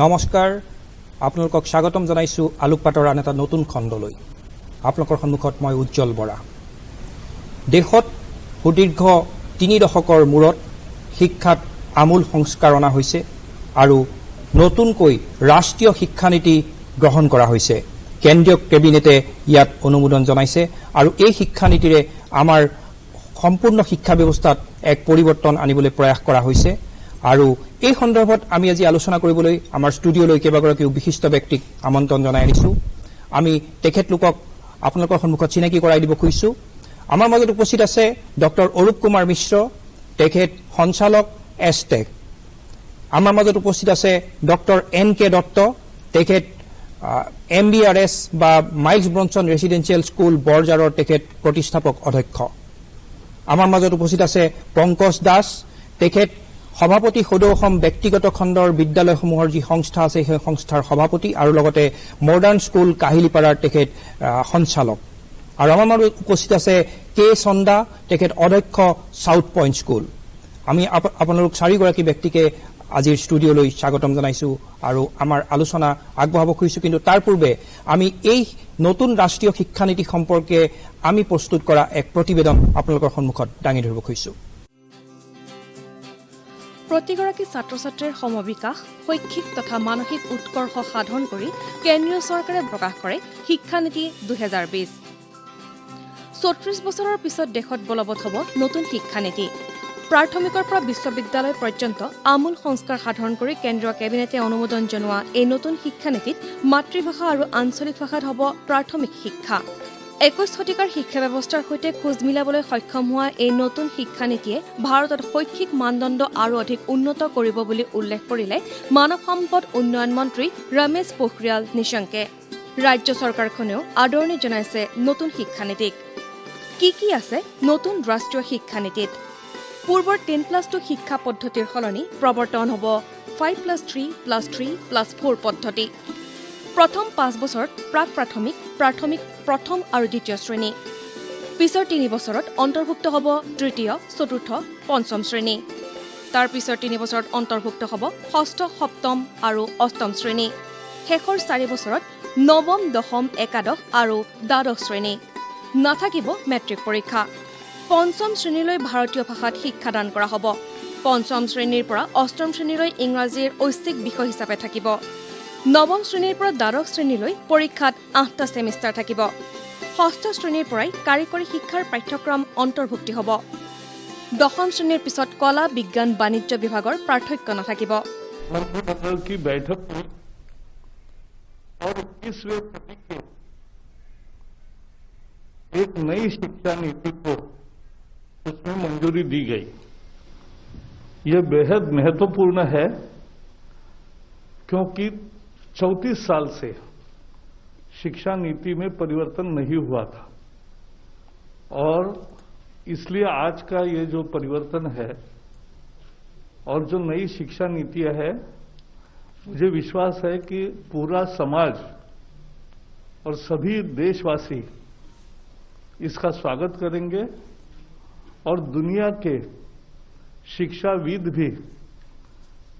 নমস্কাৰ আপোনালোকক স্বাগতম জনাইছো আলোকপাতৰ আন এটা নতুন খণ্ডলৈ আপোনালোকৰ সন্মুখত মই উজ্জ্বল বৰা দেশত সুদীৰ্ঘ ৩ দশকৰ মূৰত শিক্ষাত আমূল সংস্কাৰ অনা হৈছে আৰু নতুনকৈ ৰাষ্ট্ৰীয় শিক্ষানীতি গ্ৰহণ কৰা হৈছে কেন্দ্ৰীয় কেবিনেটে ইয়াত অনুমোদন জনাইছে আৰু এই শিক্ষানীতিৰে আমাৰ সম্পূৰ্ণ শিক্ষা ব্যৱস্থাত এক পৰিৱৰ্তন আনিবলৈ প্ৰয়াস কৰা হৈছে আৰু এই সন্দৰ্ভত আমি আজি আলোচনা কৰিবলৈ আমাৰ ষ্টুডিঅলৈ কেইবাগৰাকী বিশিষ্ট ব্যক্তিক আমন্ত্ৰণ জনাই আনিছো আমি তেখেতলোকক আপোনালোকৰ সন্মুখত চিনাকি কৰাই দিব খুজিছো আমাৰ মাজত উপস্থিত আছে ডক্টৰ অৰূপ কুমাৰ মিশ্ৰ তেখেত সঞ্চালক এছটেক আমাৰ মাজত উপস্থিত আছে ডক্টৰ এন.কে. দত্ত তেখেত MBRS বা মাইলছ ব্ৰনছন ৰেচিডেন্সিয়েল স্কুল বৰজাৰৰ তেখেত প্ৰতিষ্ঠাপক অধ্যক্ষ আমাৰ মাজত উপস্থিত আছে পংকজ দাস তেখেত সভাপতি সদৌ অসম ব্যক্তিগত খণ্ডৰ বিদ্যালয়সমূহৰ যি সংস্থা আছে সেই সংস্থাৰ সভাপতি আৰু লগতে মডাৰ্ণ স্কুল কাহিলিপাৰাৰ তেখেত সঞ্চালক আৰু আমাৰ মাজত উপস্থিত আছে কে চন্দা তেখেত অধ্যক্ষ সাউথ পইণ্ট স্কুল আমি আপোনালোক চাৰিগৰাকী ব্যক্তিকে আজিৰ ষ্টুডিঅলৈ স্বাগতম জনাইছো আৰু আমাৰ আলোচনা আগবঢ়াব খুজিছো কিন্তু তাৰ পূৰ্বে আমি এই নতুন ৰাষ্ট্ৰীয় শিক্ষানীতি সম্পৰ্কে আমি প্ৰস্তুত কৰা এক প্ৰতিবেদন আপোনালোকৰ সন্মুখত দাঙি ধৰিব খুজিছো প্ৰতিগৰাকী ছাত্ৰ-ছাত্ৰীৰ সমবিকাশ শৈক্ষিক তথা মানসিক উৎকৰ্ষ সাধন কৰি কেন্দ্ৰীয় চৰকাৰে প্ৰকাশ কৰে শিক্ষানীতি 2020 34 বছৰৰ পিছত দেশত বলবৎ হ'ব নতুন শিক্ষানীতি প্ৰাথমিকৰ পৰা বিশ্ববিদ্যালয় পৰ্যন্ত আমূল সংস্কাৰ সাধন কৰি কেন্দ্ৰীয় কেবিনেটে অনুমোদন জনোৱা এই নতুন শিক্ষানীতিত মাতৃভাষা আৰু আঞ্চলিক ভাষাত হ'ব প্ৰাথমিক শিক্ষা 21 শতিকাৰ শিক্ষা ব্যৱস্থাৰ সৈতে খোজ মিলাবলৈ সক্ষম হোৱা এই নতুন শিক্ষানীতিয়ে ভাৰতত শৈক্ষিক মানদণ্ড আৰু অধিক উন্নত কৰিব বুলি উল্লেখ কৰিলে মানৱ সম্পদ উন্নয়ন মন্ত্ৰী ৰমেশ পোখৰিয়াল নিশংকে ৰাজ্য চৰকাৰখনেও আদৰণি জনাইছে নতুন শিক্ষানীতিক কি আছে নতুন ৰাষ্ট্ৰীয় শিক্ষানীতিত পূৰ্বৰ 10+2 শিক্ষা পদ্ধতিৰ সলনি প্ৰৱৰ্তন হ'ব 5+3+3+4 পদ্ধতি প্ৰথম 5 বছৰত প্ৰাক-প্ৰাথমিক প্ৰথম আৰু দ্বিতীয় শ্ৰেণী পিছৰ 3 বছৰত অন্তৰ্ভুক্ত হ'ব তৃতীয় চতুৰ্থ পঞ্চম শ্ৰেণী তাৰ পিছৰ 3 বছৰত অন্তৰ্ভুক্ত হ'ব ষষ্ঠ সপ্তম আৰু অষ্টম শ্ৰেণী শেষৰ 4 বছৰত নৱম দশম একাদশ আৰু দ্বাদশ শ্ৰেণী নাথাকিব মেট্ৰিক পৰীক্ষা পঞ্চম শ্ৰেণীলৈ ভাৰতীয় ভাষাত শিক্ষাদান কৰা হ'ব পঞ্চম শ্ৰেণীৰ পৰা অষ্টম শ্ৰেণীলৈ ইংৰাজীৰ ঐচ্ছিক বিষয় হিচাপে থাকিব নৱম শ্ৰেণীৰ পৰা দ্বাদশ শ্ৰেণীলৈ পৰীক্ষাত 8টা সেমিষ্টাৰ থাকিব ষষ্ঠ শ্ৰেণীৰ পৰাই কাৰিকৰী শিক্ষাৰ পাঠ্যক্ৰম অন্তৰ্ভুক্তি হ'ব দশম শ্ৰেণীৰ পিছত কলা বিজ্ঞান বাণিজ্য বিভাগৰ পাৰ্থক্য নাথাকিব मंत्रिमंडल की बैठक में और 21वें सदी के एक नई शिक्षा नीति को उसमें मंजूरी दी गई यह बेहद महत्वपूर्ण है क्योंकि 34 साल से शिक्षा नीति में परिवर्तन नहीं हुआ था और इसलिए आज का ये जो परिवर्तन है और जो नई शिक्षा नीतियां है मुझे विश्वास है कि पूरा समाज और सभी देशवासी इसका स्वागत करेंगे और दुनिया के शिक्षाविद भी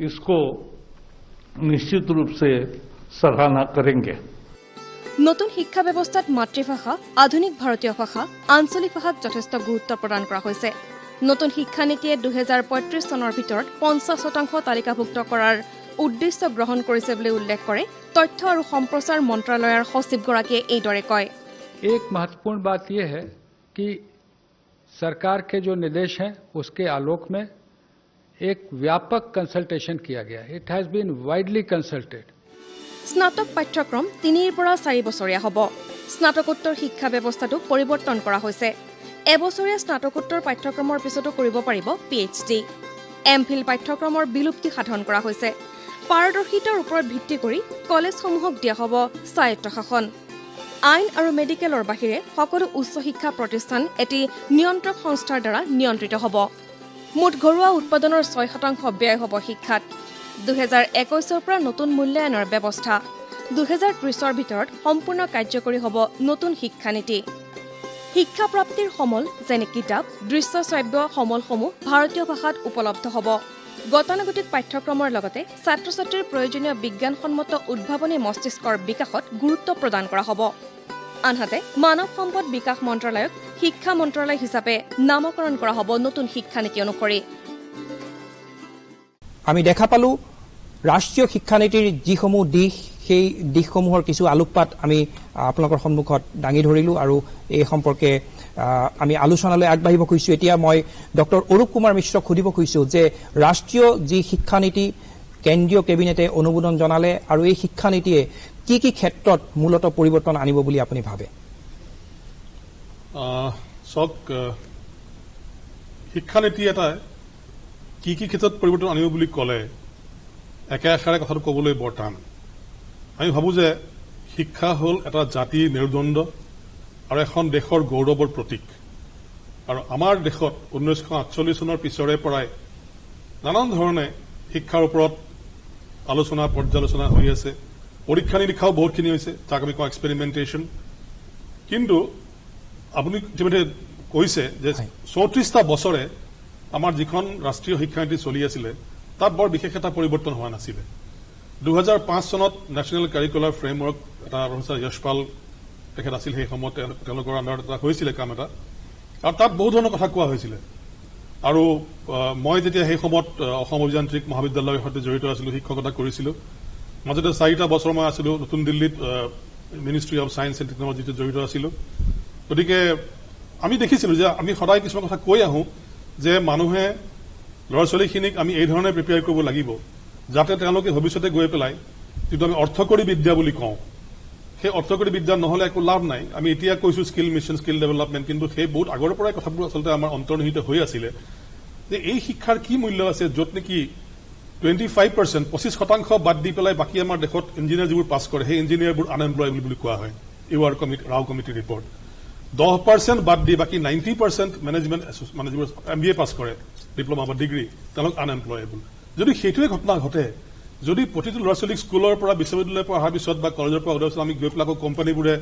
इसको निश्चित रूप से सराहना करेंगे নতুন শিক্ষা ব্যৱস্থাত মাতৃভাষা আধুনিক ভাৰতীয় ভাষা আঞ্চলিক ভাষাক যথেষ্ট গুৰুত্ব প্ৰদান কৰা হৈছে নতুন শিক্ষানীতিয়ে 2035 চনৰ ভিতৰত 50% তালিকাভুক্ত কৰাৰ উদ্দেশ্য গ্ৰহণ কৰিছে বুলি উল্লেখ কৰে তথ্য আৰু সম্প্ৰচাৰ মন্ত্ৰালয়ৰ সচিবগৰাকীয়ে এইদৰে কয় एक महत्वपूर्ण बात यह है कि सरकार के जो निर्देश हैं उसके आलोक में एक व्यापक कंसल्टेशन किया गया it has been widely consulted স্নাতক পাঠ্যক্ৰম 3 পৰা 4 বছৰীয়া হ'ব স্নাতকোত্তৰ শিক্ষা ব্যৱস্থাটো পৰিৱৰ্তন কৰা হৈছে এবছৰীয়া স্নাতকোত্তৰ পাঠ্যক্ৰমৰ পিছতো কৰিব পাৰিব PhD এমফিল পাঠ্যক্ৰমৰ বিলুপ্তি সাধন কৰা হৈছে পাৰদৰ্শিতাৰ ওপৰত ভিত্তি কৰি কলেজসমূহক দিয়া হ'ব স্বায়ত্ত শাসন আইন আৰু মেডিকেলৰ বাহিৰে সকলো উচ্চ শিক্ষা প্ৰতিষ্ঠান এটি নিয়ন্ত্ৰক সংস্থাৰ দ্বাৰা নিয়ন্ত্ৰিত হ'ব মুঠ ঘৰুৱা উৎপাদনৰ 6% ব্যয় হ'ব শিক্ষাত 2021 পৰা নতুন মূল্যায়নৰ ব্যৱস্থা 2030 ভিতৰত সম্পূৰ্ণ কাৰ্যকৰী হ'ব নতুন শিক্ষানীতি শিক্ষা প্ৰাপ্তিৰ সমল যেনে কিতাপ দৃশ্য শ্ৰাব্য সমলসমূহ ভাৰতীয় ভাষাত উপলব্ধ হ'ব গতানুগতিক পাঠ্যক্ৰমৰ লগতে ছাত্ৰ ছাত্ৰীৰ প্ৰয়োজনীয় বিজ্ঞানসন্মত উদ্ভাৱনী মস্তিষ্কৰ বিকাশত গুৰুত্ব প্ৰদান কৰা হ'ব আনহাতে মানৱ সম্পদ বিকাশ মন্ত্ৰালয়ক শিক্ষা মন্ত্ৰালয় হিচাপে নামকৰণ কৰা হ'ব নতুন শিক্ষানীতি অনুসৰি আমি দেখা পালো ৰাষ্ট্ৰীয় শিক্ষানীতিৰ যিসমূহ দিশ সেই দিশসমূহৰ কিছু আলোকপাত আমি আপোনালোকৰ সন্মুখত দাঙি ধৰিলো আৰু এই সম্পৰ্কে আমি আলোচনালৈ আগবাঢ়িব খুজিছো এতিয়া মই ডক্টৰ অৰূপ কুমাৰ মিশ্ৰক সুধিব খুজিছো যে ৰাষ্ট্ৰীয় যি শিক্ষানীতি কেন্দ্ৰীয় কেবিনেটে অনুমোদন জনালে আৰু এই শিক্ষানীতিয়ে কি কি ক্ষেত্ৰত মূলত পৰিৱৰ্তন আনিব বুলি আপুনি ভাবে শিক্ষানীতি এটা কি কি ক্ষেত্ৰত পৰিৱৰ্তন আনিব বুলি ক'লে একে আখাৰে কথাটো ক'বলৈ বৰ টান আমি ভাবো যে শিক্ষা হ'ল এটা জাতিৰ মেৰুদণ্ড আৰু এখন দেশৰ গৌৰৱৰ প্ৰতীক আৰু আমাৰ দেশত 1948 চনৰ পিছৰে পৰাই নানান ধৰণে শিক্ষাৰ ওপৰত আলোচনা পৰ্যালোচনা হৈ আছে পৰীক্ষা নিৰীক্ষাও বহুতখিনি হৈছে যাক আমি কওঁ এক্সপেৰিমেণ্টেশ্যন কিন্তু আপুনি ইতিমধ্যে কৈছে যে 34টা বছৰে আমাৰ যিখন ৰাষ্ট্ৰীয় শিক্ষানীতি চলি আছিলে তাত বৰ বিশেষ এটা পৰিৱৰ্তন হোৱা নাছিলে 2005 চনত নেশ্যনেল কাৰিকুলাৰ ফ্ৰেমৱৰ্ক এটা প্ৰফেছৰ যশপাল তেখেত আছিল সেই সময়ত তেওঁলোকৰ আণ্ডাৰত এটা হৈছিলে কাম এটা আৰু তাত বহু ধৰণৰ কথা কোৱা হৈছিলে আৰু মই যেতিয়া সেই সময়ত অসম অভিযান্ত্ৰিক মহাবিদ্যালয়ৰ সৈতে জড়িত আছিলোঁ শিক্ষকতা কৰিছিলোঁ মাজতে 4টা বছৰ মই আছিলোঁ নতুন দিল্লীত মিনিষ্ট্ৰী অফ ছায়েন্স এণ্ড টেকনলজিত জড়িত আছিলোঁ গতিকে আমি দেখিছিলোঁ যে আমি সদায় কিছুমান কথা কৈ আহোঁ যে মানুহে ল'ৰা ছোৱালীখিনিক আমি এই ধৰণে প্ৰিপেয়াৰ কৰিব লাগিব যাতে তেওঁলোকে ভৱিষ্যতে গৈ পেলাই যিটো আমি অৰ্থকৰী বিদ্যা বুলি কওঁ সেই অৰ্থকৰী বিদ্যা নহ'লে একো লাভ নাই আমি এতিয়া কৈছোঁ স্কিল মিছন স্কিল ডেভেলপমেণ্ট কিন্তু সেই বহুত আগৰ পৰাই কথাবোৰ আচলতে আমাৰ অন্তৰ্নিহিত হৈ আছিলে যে এই শিক্ষাৰ কি মূল্য আছে য'ত নেকি 25% 25% বাদ দি পেলাই বাকী আমাৰ দেশত ইঞ্জিনিয়াৰ যিবোৰ পাছ কৰে সেই ইঞ্জিনিয়াৰবোৰ আনএমপ্লয়েবল বুলি কোৱা হয় ইউআৰ কমিটি ৰাও কমিটিৰ ৰিপৰ্ট 10% বাদ দি বাকী 90% মেনেজমেণ্ট মানে যিবোৰ MBA পাছ কৰে ডিপ্ল'মা বা ডিগ্ৰী তেওঁলোক আনএমপ্লয়েবল যদি সেইটোৱে ঘটনা ঘটে যদি প্ৰতিটো ল'ৰা ছোৱালীক স্কুলৰ পৰা বিশ্ববিদ্যালয়ৰ পৰা অহাৰ পিছত বা কলেজৰ পৰা ওলোৱাৰ পিছত আমি গৈ পেলাই কোম্পানীবোৰে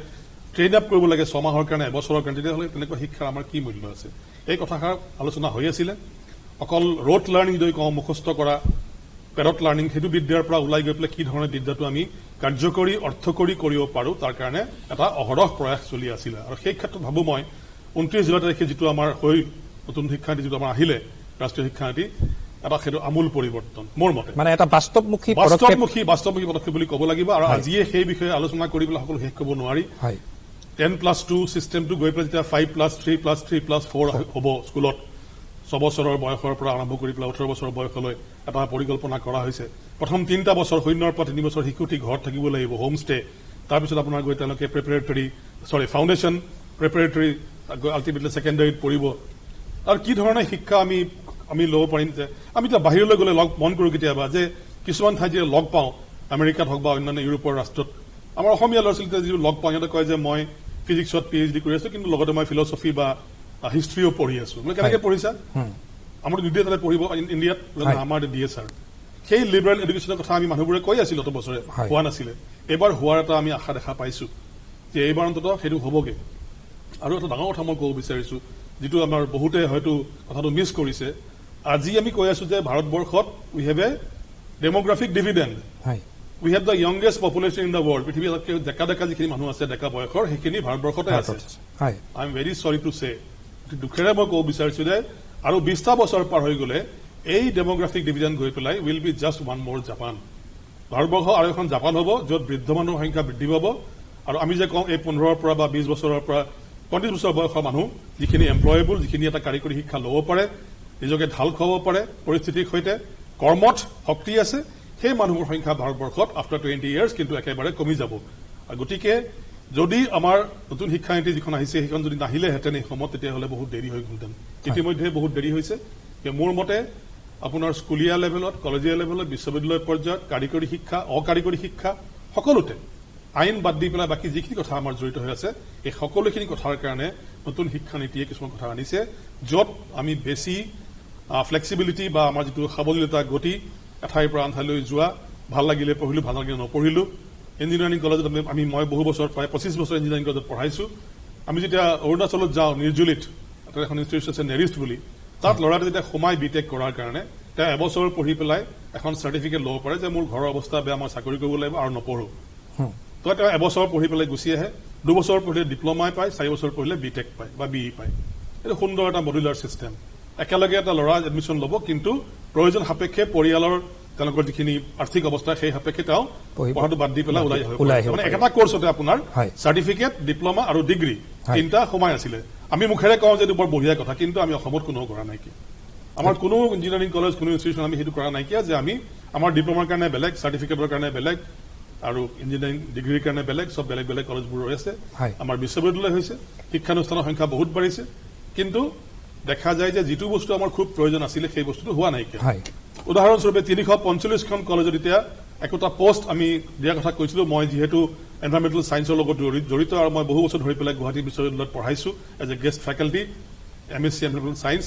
ট্ৰেইন আপ কৰিব লাগে 6 মাহৰ কাৰণে এবছৰৰ কাৰণে তেতিয়াহ'লে তেনেকুৱা শিক্ষাৰ আমাৰ কি মূল্য আছে এই কথাষাৰ আলোচনা হৈ আছিলে অকল ৰোট লাৰ্ণিং যদি কওঁ মুখস্থ কৰা পেৰট লাৰ্ণিং সেইটো বিদ্যাৰ পৰা ওলাই গৈ পেলাই কি ধৰণে বিদ্যাটো আমি কাৰ্যকৰী অৰ্থকৰী কৰিব পাৰোঁ তাৰ কাৰণে এটা অহৰহ প্ৰয়াস চলি আছিলে আৰু সেই ক্ষেত্ৰত ভাবোঁ মই 29 জুলাই তাৰিখে যিটো আমাৰ হৈ নতুন শিক্ষানীতি যিটো আমাৰ আহিলে ৰাষ্ট্ৰীয় শিক্ষানীতি এটা সেইটো আমূল পৰিৱৰ্তন মোৰ মতে মানে এটা বাস্তৱমুখী পদক্ষেপ বুলি ক'ব লাগিব আৰু আজিয়ে সেই বিষয়ে আলোচনা কৰি পেলাই সকলো শেষ কৰিব নোৱাৰি 10+2 চিষ্টেমটো গৈ পেলাই যেতিয়া 5+3+3+4 হ'ব স্কুলত 6 বছৰৰ বয়সৰ পৰা আৰম্ভ কৰি পেলাই 18 বছৰ বয়সলৈ এটা পৰিকল্পনা কৰা হৈছে প্ৰথম 3টা বছৰ 0ৰ পৰা 3 বছৰ শিশুটি ঘৰত থাকিব লাগিব হোম ষ্টে তাৰপিছত আপোনাৰ গৈ তেওঁলোকে ফাউণ্ডেশ্যন প্ৰিপেৰেটৰী আল্টিমেটলি ছেকেণ্ডাৰীত পঢ়িব আৰু কি ধৰণে শিক্ষা আমি ল'ব পাৰিম যে আমি এতিয়া বাহিৰলৈ গ'লে মন কৰোঁ কেতিয়াবা যে কিছুমান ঠাইত যেতিয়া লগ পাওঁ আমেৰিকাত হওক বা অন্যান্য ইউৰোপৰ ৰাষ্ট্ৰত আমাৰ অসমীয়া ল'ৰা ছোৱালীয়ে যিটো লগ পাওঁ সিহঁতে কয় যে মই ফিজিক্সত PhD কৰি আছোঁ কিন্তু লগতে মই ফিলচফি বা হিষ্ট্ৰীও পঢ়ি আছোঁ বোলে কেনেকৈ পঢ়িছা আমাৰ নিদিয়ে তাতে পঢ়িব ইণ্ডিয়াত আমাৰ দিয়ে ছাৰ সেই লিবাৰেল এডুকেশ্যনৰ কথা আমি মানুহবোৰে কৈ আছিলোঁ অত বছৰে হোৱা নাছিলে এইবাৰ হোৱাৰ এটা আমি আশা দেখা পাইছোঁ যে এইবাৰ অন্ততঃ সেইটো হ'বগৈ আৰু এটা ডাঙৰ কথা মই ক'ব বিচাৰিছোঁ যিটো আমাৰ বহুতে হয়তো কথাটো মিছ কৰিছে আজি আমি কৈ আছোঁ যে ভাৰতবৰ্ষত we have a demographic dividend we have the youngest population in the world পৃথিৱীত ডেকা যিখিনি মানুহ আছে ডেকা বয়সৰ সেইখিনি ভাৰতবৰ্ষতে আছে আই এম ভেৰি চৰি টু চে দুখেৰে মই ক'ব বিচাৰিছোঁ যে আৰু 20টা বছৰ পাৰ হৈ গ'লে এই ডেমোগ্ৰাফিক ডিভিডেণ্ড গৈ পেলাই উইল বি জাষ্ট ওৱান মোৰ জাপান ভাৰতবৰ্ষ আৰু এখন জাপান হ'ব য'ত বৃদ্ধ মানুহৰ সংখ্যা বৃদ্ধি পাব আৰু আমি যে কওঁ এই 15ৰ পৰা বা 20 বছৰৰ পৰা 25 বছৰ বয়সৰ মানুহ যিখিনি এমপ্লয়েবল যিখিনি এটা কাৰিকৰী শিক্ষা ল'ব পাৰে নিজকে ঢাল খুৱাব পাৰে পৰিস্থিতিৰ সৈতে কৰ্মত শক্তি আছে সেই মানুহৰ সংখ্যা ভাৰতবৰ্ষত আফটাৰ 20 ইয়াৰ্ছ কিন্তু একেবাৰে কমি যাব গতিকে যদি আমাৰ নতুন শিক্ষানীতি যিখন আহিছে সেইখন যদি নাহিলেহেঁতেন এই সময়ত তেতিয়াহ'লে বহুত দেৰি হৈ গ'লহেঁতেন ইতিমধ্যে বহুত দেৰি হৈছে মোৰ মতে আপোনাৰ স্কুলীয়া লেভেলত কলেজীয়া লেভেলত বিশ্ববিদ্যালয় পৰ্যায়ত কাৰিকৰী শিক্ষা অকাৰিকৰী শিক্ষা সকলোতে আইন বাদ দি পেলাই বাকী যিখিনি কথা আমাৰ জড়িত হৈ আছে এই সকলোখিনি কথাৰ কাৰণে নতুন শিক্ষানীতিয়ে কিছুমান কথা আনিছে য'ত আমি বেছি ফ্লেক্সিবিলিটি বা আমাৰ যিটো সাৱলীলতা গতি এঠাইৰ পৰা আন ঠাইলৈ যোৱা ভাল লাগিলে পঢ়িলোঁ ভাল লাগিলে নপঢ়িলোঁ ইঞ্জিনিয়াৰিং কলেজত মই বহু বছৰ প্ৰায় 25 বছৰ ইঞ্জিনিয়াৰিং কলেজত পঢ়াইছোঁ আমি যেতিয়া অৰুণাচলত যাওঁ নিৰ্জুলিত তাতে এখন ইনষ্টিটিউট আছে নেৰিষ্ট বুলি তাত ল'ৰাটো যেতিয়া সোমাই BTech কৰাৰ কাৰণে তেওঁ এবছৰ পঢ়ি পেলাই এখন চাৰ্টিফিকেট ল'ব পাৰে যে মোৰ ঘৰৰ অৱস্থা বেয়া, মই চাকৰি কৰিব লাগিব আৰু নপঢ়ো। তো তেওঁ এবছৰ পঢ়ি পেলাই গুচি আহে, 2 বছৰ পঢ়িলে ডিপ্ল'মাই পায়, 4 বছৰ পঢ়িলে বিটেক পায় বা বিই পায়। এইটো সুন্দৰ এটা মডুলাৰ ছিষ্টেম। একেলগে এটা ল'ৰা এডমিশ্যন ল'ব, কিন্তু প্ৰয়োজন সাপেক্ষে পৰিয়ালৰ তেওঁলোকৰ যিখিনি আৰ্থিক অৱস্থা সেই সাপেক্ষে তেওঁ পঢ়াটো বাদ দি পেলাই ওলাই আহিব। মানে একেটা কোৰ্চতে আপোনাৰ চাৰ্টিফিকেট, ডিপ্ল'মা আৰু ডিগ্ৰী 3টা সোমাই আছিলে। আমি মুখেৰে কওঁ যে এইটো বৰ বঢ়িয়া কথা, কিন্তু আমি অসমত কোনো কৰা নাইকিয়া। আমাৰ কোনো ইঞ্জিনিয়াৰিং কলেজ, কোনো ইনষ্টিটিউশ্যন আমি সেইটো কৰা নাইকিয়া যে আমি আমাৰ ডিপ্ল'মাৰ কাৰণে বেলেগ, চাৰ্টিফিকেটৰ কাৰণে বেলেগ আৰু ইঞ্জিনিয়াৰিং ডিগ্ৰীৰ কাৰণে বেলেগ, চব বেলেগ বেলেগ কলেজবোৰ ৰৈছে। আমাৰ বিশ্ববিদ্যালয় হৈছে, শিক্ষানুষ্ঠানৰ সংখ্যা বহুত বাঢ়িছে, কিন্তু দেখা যায় যে যিটো বস্তু আমাৰ খুব প্ৰয়োজন আছিলে সেই বস্তুটো হোৱা নাইকিয়া। উদাহৰণস্বৰূপে 345খন কলেজত এতিয়া একোটা পোষ্ট আমি দিয়াৰ কথা কৈছিলো। মই যিহেতু এনভাইৰনমেণ্টেল ছায়েন্সৰ লগত জড়িত আৰু মই বহু বছৰ ধৰি পেলাই গুৱাহাটী বিশ্ববিদ্যালয়ত পঢ়াইছো as a guest faculty, MSc environmental science.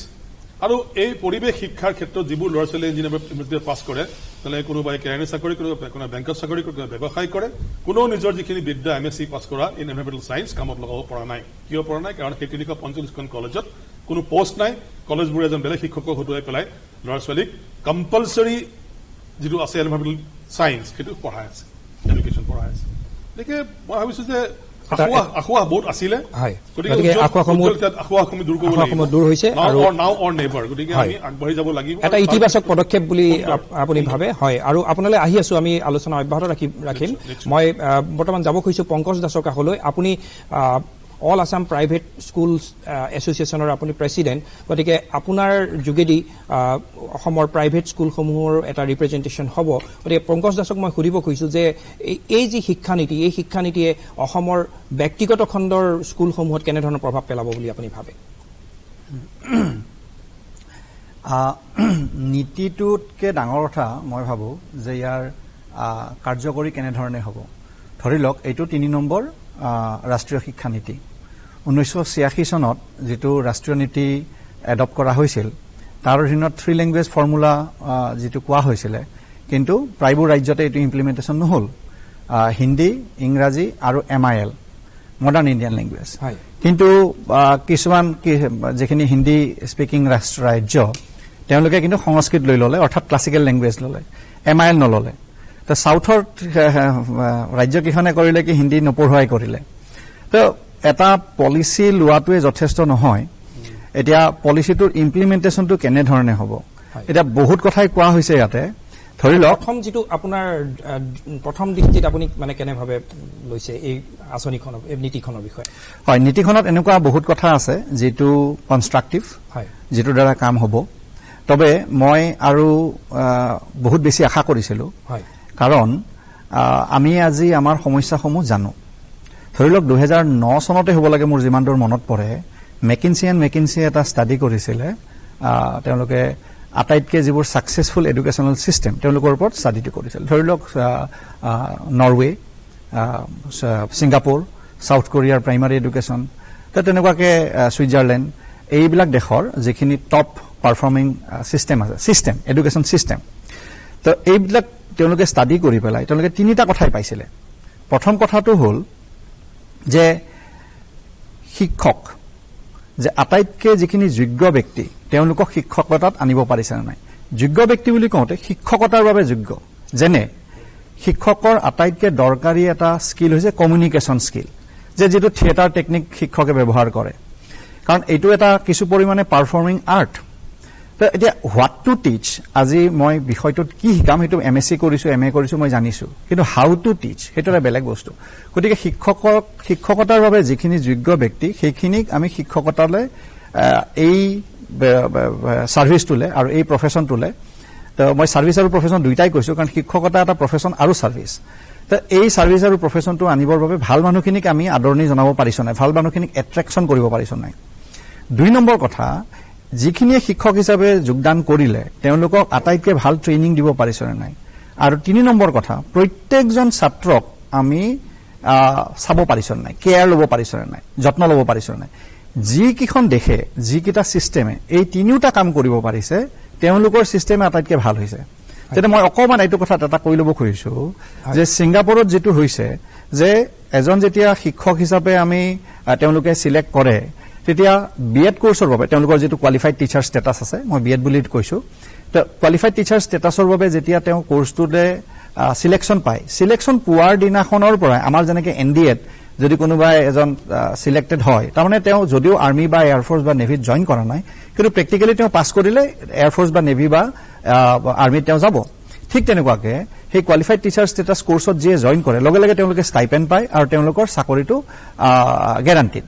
আৰু এই পৰিৱেশ শিক্ষাৰ ক্ষেত্ৰত যিবোৰ ল'ৰা ছোৱালীয়ে ইঞ্জিনিয়াৰিং পাছ কৰে, তেওঁলোকে কোনোবাই কেৰাণী চাকৰি কৰে, কোনোবাই বেংকত চাকৰি কৰে, কোনোবাই ব্যৱসায় কৰে, কোনো নিজৰ যিখিনি বিদ্যা MSc পাছ কৰা ইন এনভাইৰনমেণ্টেল ছায়েন্স কামত লগাব পৰা নাই। কিয় পৰা নাই? কাৰণ সেই 345খন কলেজত কোনো পোষ্ট নাই। কলেজবোৰে এজন বেলেগ শিক্ষকক হতুৱাই পেলাই ল'ৰা ছোৱালীক কম্পালচৰি যিটো আছে এনভাইৰনমেণ্টেল ছায়েন্স সেইটো পঢ়াই আছে, এডুকেশ্যন পঢ়াই আছে। গতিকে মই ভাবিছো যে আখোৱাহ বহুত আছিলে, গতিকে আখোৱাহসমূহ দূৰ কৰিব লাগিব। দূৰ হৈছে নাও অৰ নেভাৰ, গতিকে আমি আগবাঢ়ি যাব লাগিব। এটা ইতিবাচক পদক্ষেপ বুলি আপুনি ভাবে? হয়, আৰু আপোনালৈ আহি আছো, আমি আলোচনা অব্যাহত ৰাখিম। মই বৰ্তমান যাব খুজিছো পংকজ দাসৰ কাষলৈ। আপুনি অল আছাম প্ৰাইভেট স্কুলছ এছ'চিয়েশ্যনৰ আপুনি প্ৰেচিডেণ্ট, গতিকে আপোনাৰ যোগেদি অসমৰ প্ৰাইভেট স্কুলসমূহৰ এটা ৰিপ্ৰেজেণ্টেশ্যন হ'ব। গতিকে পংকজ দাসক মই সুধিব খুজিছোঁ যে এই যি শিক্ষানীতি, এই শিক্ষানীতিয়ে অসমৰ ব্যক্তিগত খণ্ডৰ স্কুলসমূহত কেনেধৰণৰ প্ৰভাৱ পেলাব বুলি আপুনি ভাবে? নীতিটোতকৈ ডাঙৰ কথা মই ভাবোঁ যে ইয়াৰ কাৰ্যকৰী কেনেধৰণে হ'ব। ধৰি লওক, এইটো 3 নম্বৰ ৰাষ্ট্ৰীয় শিক্ষানীতি। 1986 চনত যিটো ৰাষ্ট্ৰীয় নীতি এডপ্ট কৰা হৈছিল, তাৰ অধীনত 3 লেংগুৱেজ ফৰ্মুলা যিটো কোৱা হৈছিলে, কিন্তু প্ৰায়বোৰ ৰাজ্যতে এইটো ইমপ্লিমেণ্টেশ্যন নহ'ল। হিন্দী, ইংৰাজী আৰু MIL, মডাৰ্ণ ইণ্ডিয়ান লেংগুৱেজ। কিন্তু কিছুমান যিখিনি হিন্দী স্পিকিং ৰাজ্য, তেওঁলোকে কিন্তু সংস্কৃত লৈ ল'লে, অৰ্থাৎ ক্লাছিকেল লেংগুৱেজ ল'লে, MIL নল'লে। তো চাউথৰ ৰাজ্যকেইখনে কৰিলে কি, হিন্দী নপঢ়ুৱাই কৰিলে। তো এটা পলিচি লোৱাটোৱে যথেষ্ট নহয়। এতিয়া পলিচিটোৰ ইমপ্লিমেণ্টেশ্যনটো কেনেধৰণে হ'ব, এতিয়া বহুত কথাই কোৱা হৈছে ইয়াতে। ধৰি লওক, যিটো আপোনাৰ প্ৰথম দৃষ্টিত আপুনি মানে কেনেভাৱে লৈছে এই আঁচনিখনৰ, এই নীতিখনৰ বিষয়ে? হয়, নীতিখনত এনেকুৱা বহুত কথা আছে যিটো কনষ্ট্ৰাকটিভ, যিটোৰ দ্বাৰা কাম হ'ব। তবে মই আৰু বহুত বেছি আশা কৰিছিলোঁ, কাৰণ আমি আজি আমাৰ সমস্যাসমূহ জানো। ধৰি লওক 2009 চনতে হ'ব লাগে মোৰ যিমান দূৰ মনত পৰে, মেকিনচিয়ে এটা ষ্টাডি কৰিছিলে। তেওঁলোকে আটাইতকৈ যিবোৰ ছাকচেছফুল এডুকেশ্যনেল ছিষ্টেম, তেওঁলোকৰ ওপৰত ষ্টাডিটো কৰিছিল। ধৰি লওক নৰৱে, ছিংগাপুৰ, ছাউথ কোৰিয়াৰ প্ৰাইমাৰী এডুকেশ্যন, তেনেকুৱাকৈ ছুইজাৰলেণ্ড, এইবিলাক দেশৰ যিখিনি টপ পাৰফৰ্মিং ছিষ্টেম আছে, এডুকেশ্যন ছিষ্টেম, তো এইবিলাক তেওঁলোকে ষ্টাডি কৰি পেলাই তেওঁলোকে 3টা কথাই পাইছিলে। প্ৰথম কথাটো হ'ল যে শিক্ষক, যে আটাইতকৈ যিখিনি যোগ্য ব্যক্তি, তেওঁলোকক শিক্ষকতাত আনিব পাৰিছে নে নাই। যোগ্য ব্যক্তি বুলি কওঁতে শিক্ষকতাৰ বাবে যোগ্য, যেনে শিক্ষকৰ আটাইতকৈ দৰকাৰী এটা স্কিল হৈছে কমিউনিকেশ্যন স্কিল, যিটো থিয়েটাৰ টেকনিক শিক্ষকে ব্যৱহাৰ কৰে, কাৰণ এইটো এটা কিছু পৰিমাণে পাৰফৰ্মিং আৰ্ট। তো এতিয়া হোৱাট টু টিচ, আজি মই বিষয়টোত কি শিকাম সেইটো MSc কৰিছোঁ, MA কৰিছোঁ, মই জানিছোঁ, কিন্তু হাউ টু টিচ সেইটো এটা বেলেগ বস্তু। গতিকে শিক্ষকতাৰ বাবে যিখিনি যোগ্য ব্যক্তি, সেইখিনিক আমি শিক্ষকতালৈ এই ছাৰ্ভিচটোলৈ আৰু এই প্ৰফেশ্যনটোলৈ, তো মই ছাৰ্ভিচ আৰু প্ৰফেশ্যন দুয়োটাই কৈছোঁ, কাৰণ শিক্ষকতা এটা প্ৰফেশ্যন আৰু ছাৰ্ভিচ। তো এই ছাৰ্ভিচ আৰু প্ৰফেশ্যনটো আনিবৰ বাবে ভাল মানুহখিনিক আমি আদৰণি জনাব পাৰিছোঁ নাই, ভাল মানুহখিনিক এট্ৰেকশ্যন কৰিব পাৰিছোঁ নাই। 2 নম্বৰ কথা, যিখিনিয়ে শিক্ষক হিচাপে যোগদান কৰিলে তেওঁলোকক আটাইতকৈ ভাল ট্ৰেইনিং দিব পাৰিছেনে নাই। আৰু 3 নম্বৰ কথা, প্ৰত্যেকজন ছাত্ৰক আমি চাব পাৰিছেনে নাই, কেয়াৰ ল'ব পাৰিছেনে নাই, যত্ন ল'ব পাৰিছেনে নাই। যিকেইখন দেশে, যিকেইটা ছিষ্টেমে এই 3টা কাম কৰিব পাৰিছে, তেওঁলোকৰ ছিষ্টেমে আটাইতকৈ ভাল হৈছে। তেতিয়া মই অকণমান এইটো কথাত এটা কৈ ল'ব খুজিছোঁ যে ছিংগাপুৰত যিটো হৈছে, যে এজন যেতিয়া শিক্ষক হিচাপে আমি তেওঁলোকে চিলেক্ট কৰে, তেতিয়া BEd কোৰ্চৰ বাবে তেওঁলোকৰ যিটো কোৱালিফাইড টিচাৰ ষ্টেটাছ আছে, মই BEd বুলি কৈছোঁ, তো কোৱালিফাইড টিচাৰ ষ্টেটাছৰ বাবে যেতিয়া তেওঁ কোৰ্চটোতে সিলেকশ্যন পায় সিলেকশ্যন পোৱাৰ দিনাখনৰ পৰা আমাৰ যেনেকে এনডিএত যদি কোনোবাই এজন সিলেক্টেড হয় তাৰমানে তেওঁ যদিও আৰ্মি বা এয়াৰফোৰ্স বা নেভিত জইন কৰা নাই কিন্তু প্ৰেক্টিক্যালি তেওঁ পাছ কৰিলে এয়াৰফোৰ্স বা নেভি বা আৰ্মিত তেওঁ যাব ঠিক তেনেকুৱাকে সেই কোৱালিফাইড টিচাৰ ষ্টেটাছ কোৰ্চত যিয়ে জইন কৰে লগে লগে তেওঁলোকে ষ্টাইপেণ্ড পায় আৰু তেওঁলোকৰ চাকৰিটো গ্যাৰাণ্টিড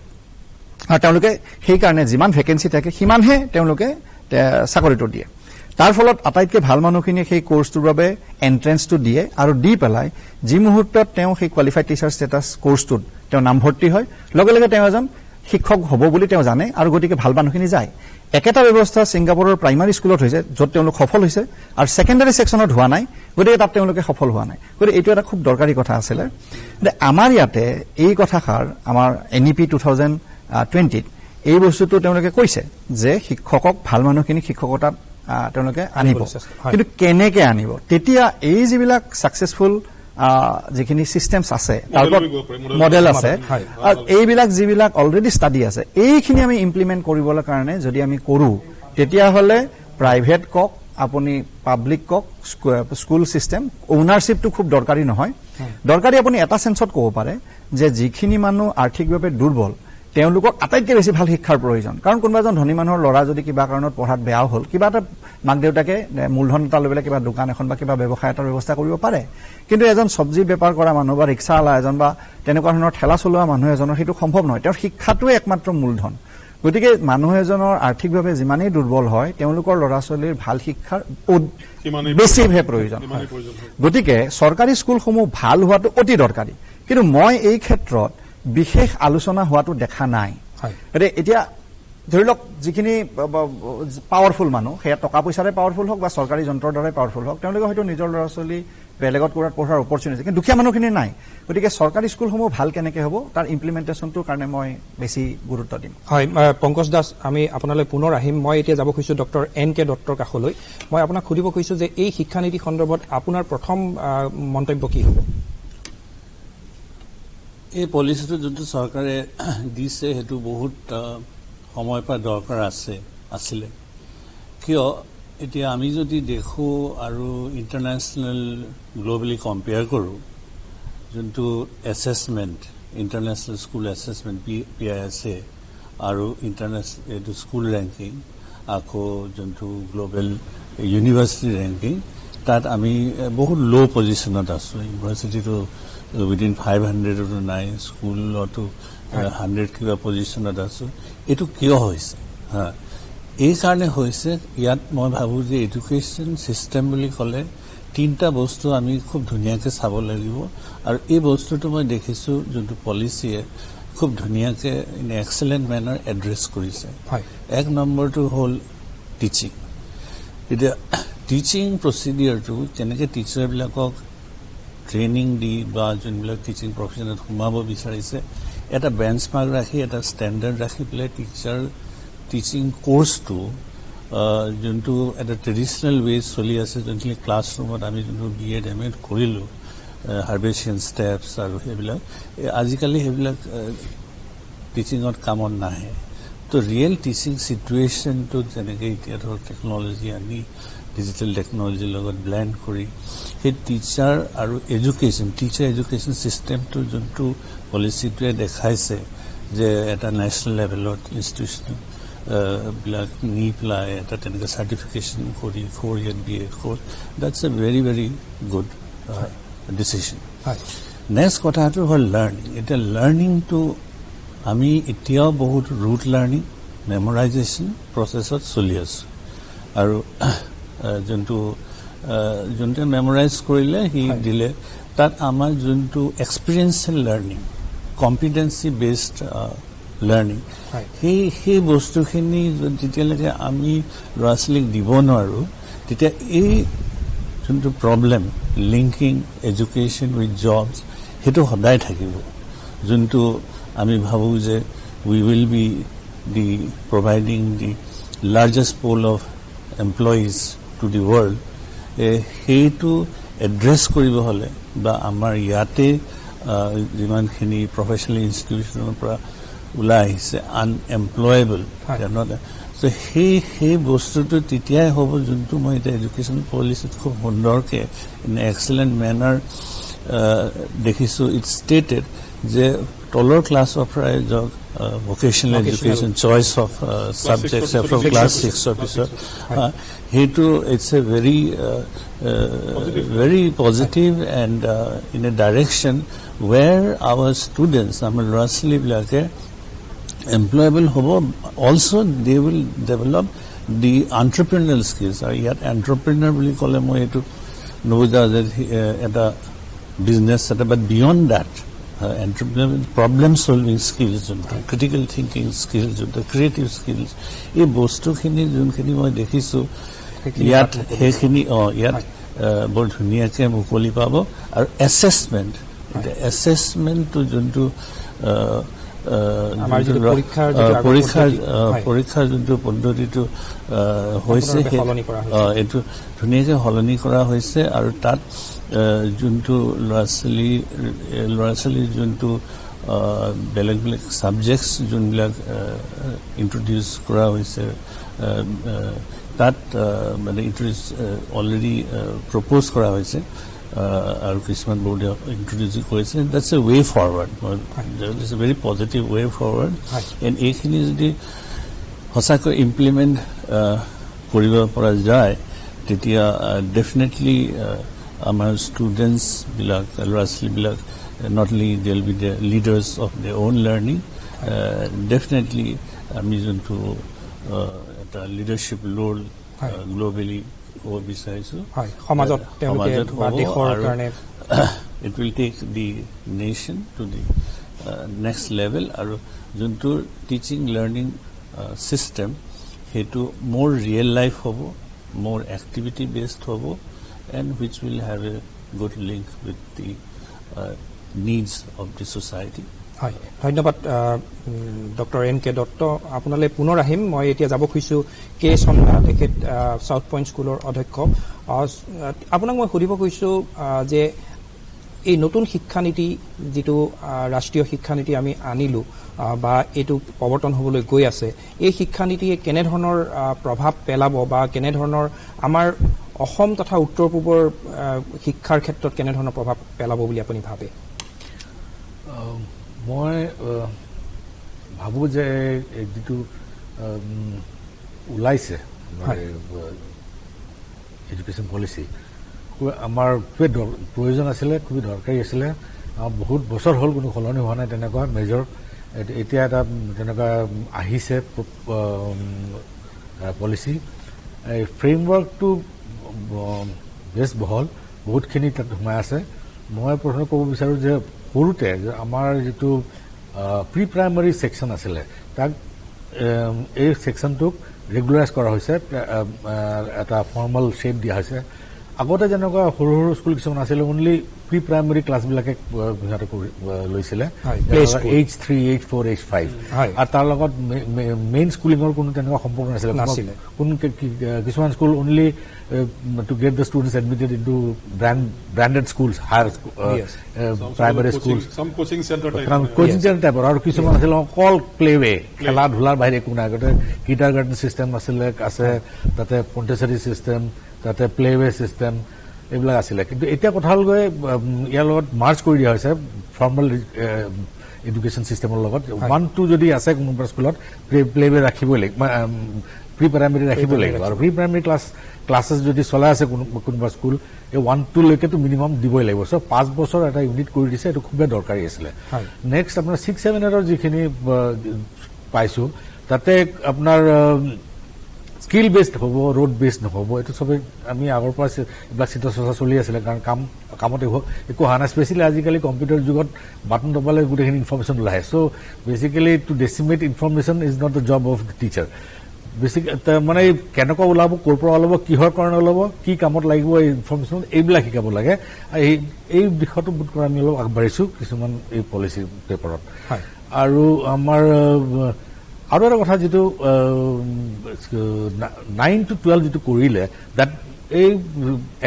আৰু তেওঁলোকে সেই কাৰণে যিমান ভেকেন্সি থাকে সিমানহে তেওঁলোকে চাকৰিটো দিয়ে তাৰ ফলত আটাইতকৈ ভাল মানুহখিনিয়ে সেই কোৰ্চটোৰ বাবে এন্ট্ৰেন্সটো দিয়ে আৰু দি পেলাই যি মুহূৰ্তত তেওঁ সেই কোৱালিফাইড টিচাৰ ষ্টেটাছ কোৰ্চটোত তেওঁ নামভৰ্তি হয় লগে লগে তেওঁ এজন শিক্ষক হ'ব বুলি তেওঁ জানে আৰু গতিকে ভাল মানুহখিনি যায় একেটা ব্যৱস্থা ছিংগাপুৰৰ প্ৰাইমাৰী স্কুলত হৈছে য'ত তেওঁলোক সফল হৈছে আৰু ছেকেণ্ডাৰী ছেকশ্যনত হোৱা নাই গতিকে তাত তেওঁলোকে সফল হোৱা নাই গতিকে এইটো এটা খুব দৰকাৰী কথা আছিলে আমাৰ ইয়াতে এই কথাষাৰ আমাৰ NEP 2020 এই বস্তুটো তেওঁলোকে কৈছে যে শিক্ষকক ভাল মানুহখিনি শিক্ষকতাত তেওঁলোকে আনিব কিন্তু কেনেকে আনিব তেতিয়া এই যিবিলাক সাকসেসফুল যিখিনি সিস্টেমস আছে তাৰপৰ মডেল আছে আৰু এইবিলাক যিবিলাক অলৰেডি ষ্টাডি আছে এইখিনি আমি ইমপ্লিমেন্ট কৰিবলৈ কাৰণে যদি আমি কৰো তেতিয়া হলে প্ৰাইভেট কক আপুনি পাব্লিক কক স্কুল সিস্টেম ওনাৰশিপটো খুব দৰকাৰী নহয় দৰকাৰী আপুনি এটা সেন্সত ক'ব পাৰে যে যিখিনি মানুহ আৰ্থিকভাৱে দুৰ্বল তেওঁলোকক আটাইতকৈ বেছি ভাল শিক্ষাৰ প্ৰয়োজন কাৰণ কোনোবা এজন ধনী মানুহৰ ল'ৰা যদি কিবা কাৰণত পঢ়াত বেয়া হ'ল কিবা এটা মাক দেউতাকে মূলধন এটা লৈ পেলাই কিবা দোকান এখন বা কিবা ব্যৱসায় এটাৰ ব্যৱস্থা কৰিব পাৰে কিন্তু এজন সবজি বেপাৰ কৰা মানুহ বা ৰিক্সাৱালা এজন বা তেনেকুৱা ধৰণৰ ঠেলা চলোৱা মানুহ এজনৰ সেইটো সম্ভৱ নহয় তেওঁৰ শিক্ষাটোৱে একমাত্ৰ মূলধন গতিকে মানুহ এজনৰ আৰ্থিকভাৱে যিমানেই দুৰ্বল হয় তেওঁলোকৰ ল'ৰা ছোৱালীৰ ভাল শিক্ষাৰ বেছিহে প্ৰয়োজন হয় গতিকে চৰকাৰী স্কুলসমূহ ভাল হোৱাটো অতি দৰকাৰী কিন্তু মই এই ক্ষেত্ৰত বিশেষ আলোচনা হোৱাটো দেখা নাই এতিয়া ধৰি লওক যিখিনি পাৱাৰফুল মানুহ সেয়া টকা পইচাৰে পাৱাৰফুল হওক বা চৰকাৰী যন্ত্ৰৰ দ্বাৰাই পাৱাৰফুল হওক তেওঁলোকে হয়তো নিজৰ ল'ৰা ছোৱালী বেলেগত কৰাত পঢ়াৰ অপৰচুনিটি কিন্তু দুখীয়া মানুহখিনি নাই গতিকে চৰকাৰী স্কুলসমূহ ভাল কেনেকে হ'ব তাৰ ইমপ্লিমেণ্টেশ্যনটোৰ কাৰণে মই বেছি গুৰুত্ব দিম হয় পংকজ দাস আমি আপোনালৈ পুনৰ আহিম মই এতিয়া যাব খুজিছো ডক্টৰ NK দত্তৰ কাষলৈ মই আপোনাক সুধিব খুজিছো যে এই শিক্ষানীতি সন্দৰ্ভত আপোনাৰ প্ৰথম মন্তব্য কি হ'ব এই পলিচিটো যোনটো চৰকাৰে দিছে সেইটো বহুত সময় পৰা দৰকাৰ আছিলে কিয় এতিয়া আমি যদি দেখো আৰু ইণ্টাৰনেশ্যনেল গ্লোবেলি কম্পেয়াৰ কৰোঁ যোনটো assessment international school assessment PISA আৰু ইণ্টাৰনেশ্যনেল এইটো স্কুল ৰেংকিং আকৌ যোনটো গ্লোবেল ইউনিভাৰ্চিটি ৰেংকিং তাত আমি বহুত ল' পজিশ্যনত আছোঁ ইউনিভাৰ্চিটিটো উইদিন 500 নাই স্কুলতো 100 কিবা পজিশ্যনত আছোঁ এইটো কিয় হৈছে এই কাৰণে হৈছে ইয়াত মই ভাবোঁ যে এডুকেশ্যন চিষ্টেম বুলি ক'লে তিনিটা বস্তু আমি খুব ধুনীয়াকৈ চাব লাগিব আৰু এই বস্তুটো মই দেখিছোঁ যোনটো পলিচিয়ে খুব ধুনীয়াকৈ ইন এক্সেলেণ্ট মেনাৰ এড্ৰেছ কৰিছে এক নম্বৰটো হ'ল টিচিং এতিয়া টিচিং প্ৰচিডিয়ৰটো কেনেকৈ টিচাৰবিলাকক ট্ৰেইনিং দি বা যোনবিলাক টিচিং প্ৰফেশ্যনত সোমাব বিচাৰিছে এটা বেঞ্চমাৰ্ক ৰাখি এটা ষ্টেণ্ডাৰ্ড ৰাখি পেলাই টিচিং কোৰ্চটো যোনটো এটা ট্ৰেডিশ্যনেল ৱে চলি আছে যোনখিনি ক্লাছৰুমত আমি যোনটো BEd MAd কৰিলোঁ হাৰ্বেচিয়ান ষ্টেপছ আৰু সেইবিলাক আজিকালি সেইবিলাক টিচিঙত কামত নাহে তো ৰিয়েল টিচিং চিটুৱেশ্যনটোত যেনেকৈ এতিয়া ধৰক টেকন'লজি আনি ডিজিটেল টেকন'লজিৰ লগত ব্লেণ্ড কৰি সেই টিচাৰ আৰু টিচাৰ এডুকেশ্যন চিষ্টেমটো যোনটো পলিচিটোৱে দেখাইছে যে এটা নেশ্যনেল লেভেলত ইনষ্টিটিউশ্যন বিলাক নি পেলাই এটা তেনেকৈ চাৰ্টিফিকেশ্যন কৰি 4 year BEd course that's A very very good decision next কথাটো হ'ল লাৰ্ণিং এতিয়া লাৰ্ণিংটো আমি এতিয়াও বহুত ৰুট লাৰ্ণিং মেমৰাইজেশ্যন প্ৰচেছত চলি আছোঁ আৰু যোনটো মেমৰাইজ কৰিলে সি দিলে তাত আমাৰ যোনটো এক্সপিৰিয়েঞ্চিয়েল লাৰ্ণিং কম্পিটেঞ্চি বেছড লাৰ্ণিং সেই বস্তুখিনি যেতিয়ালৈকে আমি ল'ৰা ছোৱালীক দিব নোৱাৰোঁ তেতিয়া এই যোনটো problem linking education with jobs সেইটো সদায় থাকিব যোনটো আমি ভাবোঁ যে we will be the providing the largest pool of employees to the world সেইটো এড্ৰেছ কৰিব হ'লে বা আমাৰ ইয়াতে যিমানখিনি প্ৰফেচনেল ইনষ্টিটিউশ্যনৰ পৰা ওলাই আহিছে আনএমপ্লয়েবল তো সেই বস্তুটো তেতিয়াই হ'ব যোনটো মই এতিয়া এডুকেশ্যন পলিচিত খুব সুন্দৰকৈ ইন এক্সেলেণ্ট মেনাৰ দেখিছোঁ ইটছ ষ্টেটেড যে তলৰ ক্লাছৰ পৰাই যাওক vocational education choice of subjects from class 6ৰ পিছত সেইটো it's a very positive and in a direction where our students, our ল'ৰা ছোৱালীবিলাকে employable hobo. Also they will develop the entrepreneurial skills. Yet entrepreneur বুলি ক'লে মই এইটো নুবুজা যে এটা business এটা, but beyond that entrepreneur problem solving skills, critical thinking skills, creative skills, এই বস্তুখিনি যোনখিনি মই দেখিছোঁ ইয়াত সেইখিনি ইয়াত বৰ ধুনীয়াকৈ মুকলি পাব আৰু এছেছমেণ্টটো যোনটো পৰীক্ষাৰ যোনটো পদ্ধতিটো হৈছে এইটো ধুনীয়াকৈ সলনি কৰা হৈছে আৰু তাত যোনটো ল'ৰা ছোৱালীৰ যোনটো বেলেগ বেলেগ ছাবজেক্টছ যোনবিলাক ইণ্ট্ৰডিউচ কৰা হৈছে তাত মানে ইণ্ট্ৰডিউচ অলৰেডি প্ৰপ'জ কৰা হৈছে আৰু কিছুমান বোৰ্ডে ইণ্ট্ৰডিউচ কৰিছে that's a way forward it's a very positive way forward and এইখিনি যদি সঁচাকৈ ইমপ্লিমেণ্ট কৰিব পৰা যায় তেতিয়া ডেফিনেটলি আমাৰ ষ্টুডেণ্টছবিলাক ল'ৰা ছোৱালীবিলাক not only they'll be the leaders of their own learning, definitely আমি যোনটো এটা লিডাৰশ্বিপ ৰোল গ্ল'বেলি হ'ব বিচাৰিছোঁ সমাজত it will take the nation to the next level আৰু যোনটো টিচিং লাৰ্ণিং চিষ্টেম সেইটো মোৰ ৰিয়েল লাইফ হ'ব মোৰ এক্টিভিটি বেছড হ'ব and which will have a good link with the needs of the society. হয় ধন্যবাদ ডক্টৰ এম কে দত্ত আপোনালৈ পুনৰ আহিম মই এতিয়া যাব খুজিছোঁ কে চন্দা তেখেত সাউথ পইণ্ট স্কুলৰ অধ্যক্ষ আপোনাক মই সুধিব খুজিছোঁ যে এই নতুন শিক্ষানীতি যিটো ৰাষ্ট্ৰীয় শিক্ষানীতি আমি আনিলোঁ বা এইটো প্ৰৱৰ্তন হ'বলৈ গৈ আছে এই শিক্ষানীতিয়ে কেনেধৰণৰ প্ৰভাৱ পেলাব বা কেনেধৰণৰ আমাৰ অসম তথা উত্তৰ পূবৰ শিক্ষাৰ ক্ষেত্ৰত কেনেধৰণৰ প্ৰভাৱ পেলাব বুলি আপুনি ভাবে মই ভাবোঁ যে যিটো ওলাইছে এডুকেশ্যন পলিচি আমাৰ খুবেই প্ৰয়োজন আছিলে খুবেই দৰকাৰী আছিলে বহুত বছৰ হ'ল কোনো সলনি হোৱা নাই তেনেকুৱা মেজৰ এতিয়া এটা তেনেকুৱা আহিছে পলিচি এই ফ্ৰেমৱৰ্কটো বেছ বহল বহুতখিনি তাত সোমাই আছে মই প্ৰথমে ক'ব বিচাৰোঁ যে সৰুতে আমাৰ যিটো প্ৰি প্ৰাইমাৰী ছেকশ্যন আছিলে তাক এই ছেকশ্যনটোক ৰেগুলাৰাইজ কৰা হৈছে এটা ফৰ্মেল শ্বেপ দিয়া হৈছে আগতে যেনেকুৱা সৰু সৰু স্কুল কিছুমান আছিলে অনলি প্ৰি প্ৰাইমাৰী ক্লাছবিলাকে সিহঁতে লৈছিলে H3, H4, H5 আৰু তাৰ লগত মেইন স্কুলিঙৰ কোনো তেনেকুৱা সম্পৰ্ক নাছিলে কিছুমান school only to get the students admitted into branded schools, higher primary schools. Some coaching center type. আৰু কিছুমান আছিলে অকল প্লেৱে খেলা ধূলাৰ বাহিৰে একো নাই আগতে কিণ্ডাৰ গাৰ্ডেন চিষ্টেম আছিলে আছে তাতে পণ্টেচৰী চিষ্টেম তাতে প্লেৱে চিষ্টেম এইবিলাক আছিলে কিন্তু এতিয়া কথা হ'ল গৈ ইয়াৰ লগত মাৰ্জ কৰি দিয়া হৈছে ফৰ্মেল এডুকেশ্যন চিষ্টেমৰ লগত 1-2 যদি আছে কোনোবা স্কুলত প্লেৱে ৰাখিবই লাগিব প্ৰি প্ৰাইমাৰী ৰাখিব লাগিব আৰু প্ৰি প্ৰাইমাৰী ক্লাছেছ যদি চলাই আছে কোনোবা স্কুল এই 1-2 লৈকেতো মিনিমাম দিবই লাগিব চ' 5 বছৰ এটা ইউনিট কৰি দিছে এইটো খুবেই দৰকাৰী আছিলে নেক্সট আপোনাৰ 6-7 যিখিনি পাইছোঁ তাতে আপোনাৰ স্কিল বেছড হ'ব ৰোড বেছড নহ'ব এইটো চবেই আমি আগৰ পৰা এইবিলাক চিন্তা চৰ্চা চলি আছিলে কাৰণ কামতে একো হোৱা নাই স্পেচিয়েলি আজিকালি কম্পিউটাৰ যুগত বাটন দবালে গোটেইখিনি ইনফৰ্মেশ্যন ওলায় so' basically to disseminate information is not the job of the teacher মানে কেনেকুৱা ওলাব ক'ৰ পৰা ওলাব কিহৰ কাৰণে ওলাব কি কামত লাগিব এই ইনফৰ্মেশ্যন এইবিলাক শিকাব লাগে এই দিশতো বোধ কৰা আমি অলপ আগবাঢ়িছোঁ কিছুমান এই পলিচি পেপাৰত আৰু আমাৰ আৰু এটা কথা যিটো 9 to 12 যিটো কৰিলে দেট এই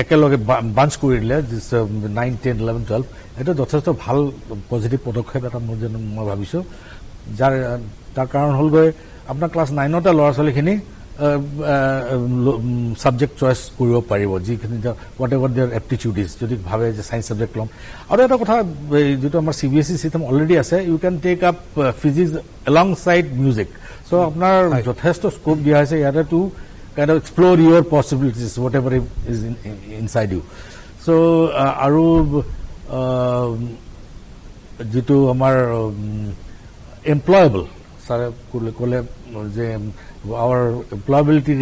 একেলগে বাঞ্চ কৰি দিলে 9, 10, 11, 12 এইটো যথেষ্ট ভাল পজিটিভ পদক্ষেপ এটা মোৰ যেন মই ভাবিছোঁ তাৰ কাৰণ হ'লগৈ আপোনাৰ ক্লাছ 9তে ল'ৰা ছোৱালীখিনি সাবজেক্ট চইচ কৰিব পাৰিব যিখিনি whatever their aptitude is যদি ভাবে যে সায়েন্স সাবজেক্ট ল'ম আৰু এটা কথা যেটো আমাৰ CBSE সিস্টেম অলৰেডি আছে you can take up physics alongside music so আপোনাৰ যথেষ্ট স্কোপ দিয়া হৈছে ইয়াতে to kind of explore your possibilities whatever is inside you so aru jitu amar employable sir kole je our employability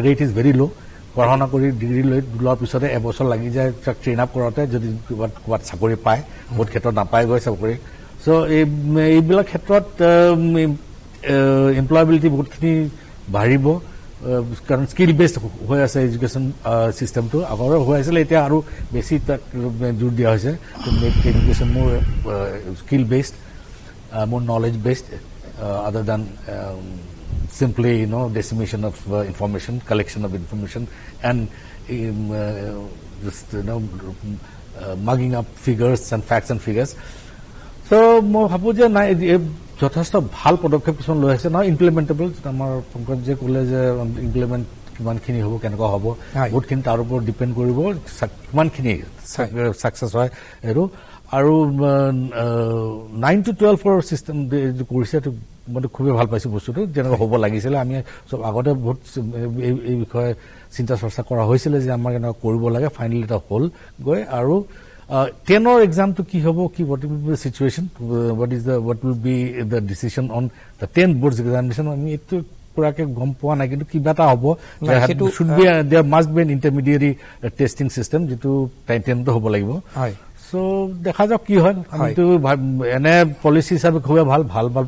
rate is very low পঢ়ানা কৰি degree লৈ লোৱাৰ পিছতে এবছৰ লাগি যায় ট্ৰেইন আপ কৰোতে যদি কোৱাত চাকৰি পায় বহুত ক্ষেত্ৰত নাপায় গৈ চাকৰি সো এইবিলাক ক্ষেত্ৰত এমপ্লয়াবিলিটি বহুতখিনি বাঢ়িব কাৰণ স্কিল বেসড হৈ আছে এডুকেশ্যন সিস্টেমটো আগৰ হৈ আছিল এতিয়া আৰু বেছি তাক জোৰ দিয়া হৈছে টু মেক এডুকেশ্যন মোৰ skill based more knowledge based other than simply decimation of information, collection of information and just mugging up figures and facts and figures. So মই ভাবো যে নাই যথেষ্ট ভাল পদক্ষেপ কিছুমান লৈ আছে না ইমপ্লিমেন্টেবল আমাৰ পংকজ যে ক'লে যে ইমপ্লিমেন্ট কিমানখিনি হ'ব কেনেকুৱা হ'ব বহুতখিনি তাৰ ওপৰত ডিপেণ্ড কৰিব কিমানখিনি সাকসেস হয় আৰু 9 to 12 সিস্টেম কৰিছে মই খুবেই ভাল পাইছো বস্তুটো যেনেকুৱা হ'ব লাগিছিল আমি সব আগতে বহুত এই বিষয়ে চিন্তা চৰ্চা কৰা হৈছিল যে আমাৰ কেনেকুৱা কৰিব লাগে ফাইনালি এটা হ'ল গৈ আৰু 10 exam to ki hobo ki what will be the situation what will be the decision on the 10 boards examination I mean etu pura ke gom poa na kintu kiba ta hobo should be there must be an intermediary testing system jitu 10 to hobo lagibo so dekha jak ki hoy ami to ene policy hisabe khube bhal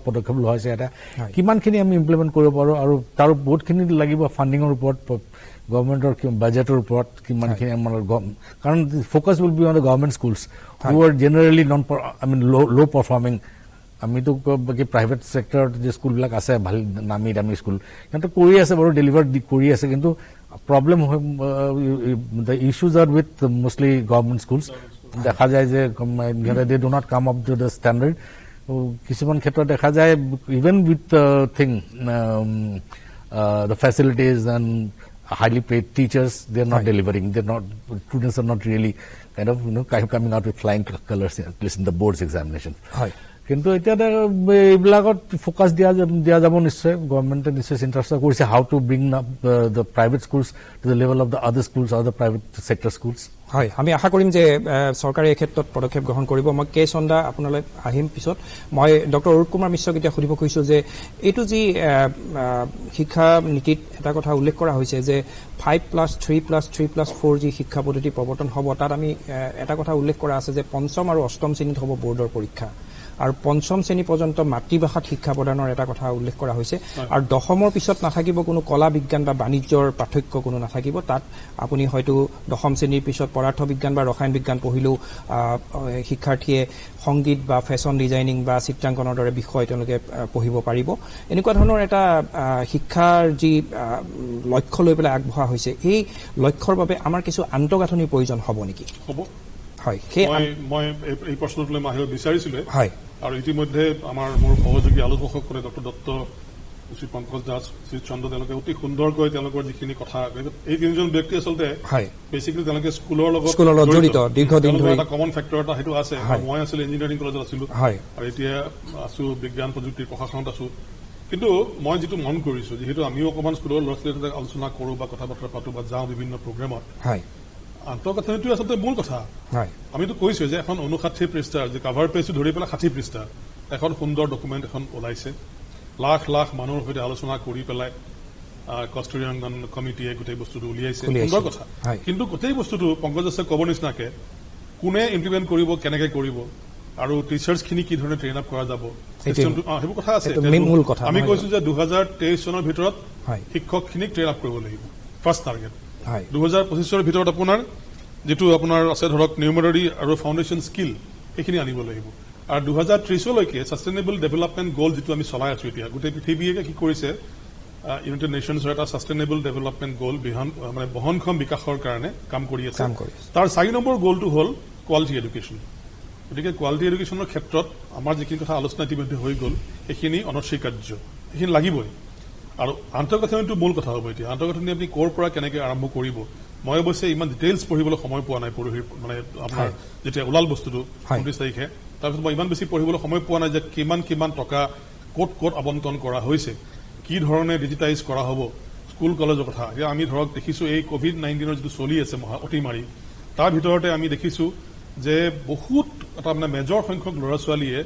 podokhyep loa hoise eta kiman khini ami implement koribo paro aru tar bahut khini lagibo funding or report government or budget report karan focus will be on the government schools who are generally low performing ami to private sector je school bilak ase bhal nami dami school kintu kori ase baro deliver kori ase kintu problem the issues are with mostly government schools dekha jay je they do not come up to the standard kisuman khetra dekha jay even with the facilities and highly paid teachers they are not delivering students are not really kind of coming out with flying colors at least in the boards examination কিন্তু এতিয়া এইবিলাকত focus দিয়া যাব নিশ্চয় গভর্নমেন্টে নিশ্চয় চিন্তা কৰিছে how to bring up the private schools to the level of the other schools or the private sector schools হয় আমি আশা কৰিম যে সৰকাৰে এই ক্ষেত্ৰত পদক্ষেপ গ্ৰহণ কৰিব মই কে চন্দা আপোনালৈ আহিম পিছত মই ডক্টৰ অৰুপ কুমাৰ মিশ্ৰক এতিয়া সুধিব খুজিছো যে এইটো যি শিক্ষা নীতিত এটা কথা উল্লেখ কৰা হৈছে যে 5+3+3+4 যি শিক্ষা পদ্ধতি প্ৰৱৰ্তন হ'ব তাত আমি এটা কথা উল্লেখ কৰা আছে যে পঞ্চম আৰু অষ্টম শ্ৰেণীত হ'ব বোৰ্ডৰ পৰীক্ষা আৰু পঞ্চম শ্ৰেণী পৰ্যন্ত মাতৃভাষাত শিক্ষা প্ৰদানৰ এটা কথা উল্লেখ কৰা হৈছে আৰু দশমৰ পিছত নাথাকিব কোনো কলা বিজ্ঞান বা বাণিজ্যৰ পাঠ্যক্য কোনো নাথাকিব তাত আপুনি হয়তো দশম শ্ৰেণীৰ পিছত পদাৰ্থ বিজ্ঞান বা ৰসায়ন বিজ্ঞান পঢ়িলেও শিক্ষাৰ্থীয়ে সংগীত বা ফেশ্বন ডিজাইনিং বা চিত্ৰাংকনৰ দৰে বিষয় তেওঁলোকে পঢ়িব পাৰিব এনেকুৱা ধৰণৰ এটা শিক্ষাৰ যি লক্ষ্য লৈ পেলাই আগবঢ়া হৈছে এই লক্ষ্যৰ বাবে আমাৰ কিছু আন্তঃগাঁথনিৰ প্ৰয়োজন হ'ব নেকি হ'ব হয় মই এই প্ৰশ্নটোলৈ আহিব বিচাৰিছিলো হয় আৰু ইতিমধ্যে আমাৰ মোৰ সহযোগী আলোচকসকলে ডক্টৰ দত্ত শ্ৰী পংকজ দাস শ্ৰী চন্দ্ৰ তেওঁলোকে অতি সুন্দৰকৈ তেওঁলোকৰ যিখিনি কথা এই তিনিজন ব্যক্তি আচলতে বেচিকেলি তেওঁলোকে স্কুলৰ লগত জড়িত দীৰ্ঘদিন ধৰি এটা কমন ফেক্টৰ এটা সেইটো আছে মই আছিলো ইঞ্জিনিয়াৰিং কলেজত আছিলো আৰু এতিয়া আছো বিজ্ঞান প্ৰযুক্তি প্ৰশাসনত আছো কিন্তু মই যিটো মন কৰিছো যিহেতু আমিও অকমান স্কুলৰ ল'ৰা ছোৱালীৰ আলোচনা কৰো বা কথা বতৰা পাতো বা যাওঁ বিভিন্ন প্ৰগ্ৰেমত আন্তঃগাঁথনিটো আচলতে মূল কথা আমিতো কৈছো যে এখন 59 পৃষ্ঠাৰ যে কাভাৰ পেজটো ধৰি পেলাই 60 পৃষ্ঠা এখন সুন্দৰ ডকুমেণ্ট এখন ওলাইছে লাখ লাখ মানুহৰ সৈতে আলোচনা কৰি পেলাই কষ্টুৰী ৰঞ্জন কমিটিয়ে গোটেই বস্তুটো উলিয়াইছে সুন্দৰ কথা কিন্তু গোটেই বস্তুটো পংকজ দাসে ক'ব নিচিনাকে কোনে ইমপ্লিমেণ্ট কৰিব কেনেকৈ কৰিব আৰু টিচাৰ্ছখিনি কি ধৰণে ট্ৰেইন আপ কৰা যাব সেইবোৰ কথা আছে আমি কৈছো যে 2023 চনৰ ভিতৰত শিক্ষকখিনিক ট্ৰেইন আপ কৰিব লাগিব ফাৰ্ষ্ট টাৰ্গেট 2025 ভিতৰত আপোনাৰ যেটো আপোনাৰ আছে ধৰক নিউমেৰাৰী আৰু ফাউণ্ডেশ্যন স্কিল এইখিনি আনিব লাগিব আৰু 2030 লৈকে সাস্টেইনেবল ডেভেলপমেন্ট গোল যেটো আমি চলাই আছো এতিয়া গোটেই পৃথিৱীয়ে কি কৰিছে ইউনাইটেড নেশ্যনছৰ এটা সাস্টেইনেবল ডেভেলপমেন্ট গোল মানে বহনক্ষম বিকাশৰ কাৰণে কাম কৰি আছে তাৰ 4 নম্বৰ গোলটো হ'ল কোৱালিটি এডুকেশ্যন গতিকে কোৱালিটি এডুকেশ্যনৰ ক্ষেত্ৰত আমাৰ যিখিনি কথা আলোচনা ইতিমধ্যে হৈ গ'ল সেইখিনি অনস্বীকাৰ্য সেইখিনি লাগিবই আৰু আন্তঃগাঁথনিটো মূল কথা হ'ব এতিয়া আন্তঃগাঁথনি আপুনি ক'ৰ পৰা কেনেকৈ আৰম্ভ কৰিব মই অৱশ্যে ইমান ডিটেইলছ পঢ়িবলৈ সময় পোৱা নাই পৰহিৰ মানে আপোনাৰ যেতিয়া ওলাল বস্তুটো 29 তাৰিখে তাৰপিছত মই ইমান বেছি পঢ়িবলৈ সময় পোৱা নাই যে কিমান টকা ক'ত আবণ্টন কৰা হৈছে কি ধৰণে ডিজিটাইজ কৰা হ'ব স্কুল কলেজৰ কথা এতিয়া আমি ধৰক দেখিছোঁ এই COVID-19 যিটো চলি আছে অতিমাৰী তাৰ ভিতৰতে আমি দেখিছোঁ যে বহুত এটা মানে মেজৰ সংখ্যক ল'ৰা ছোৱালীয়ে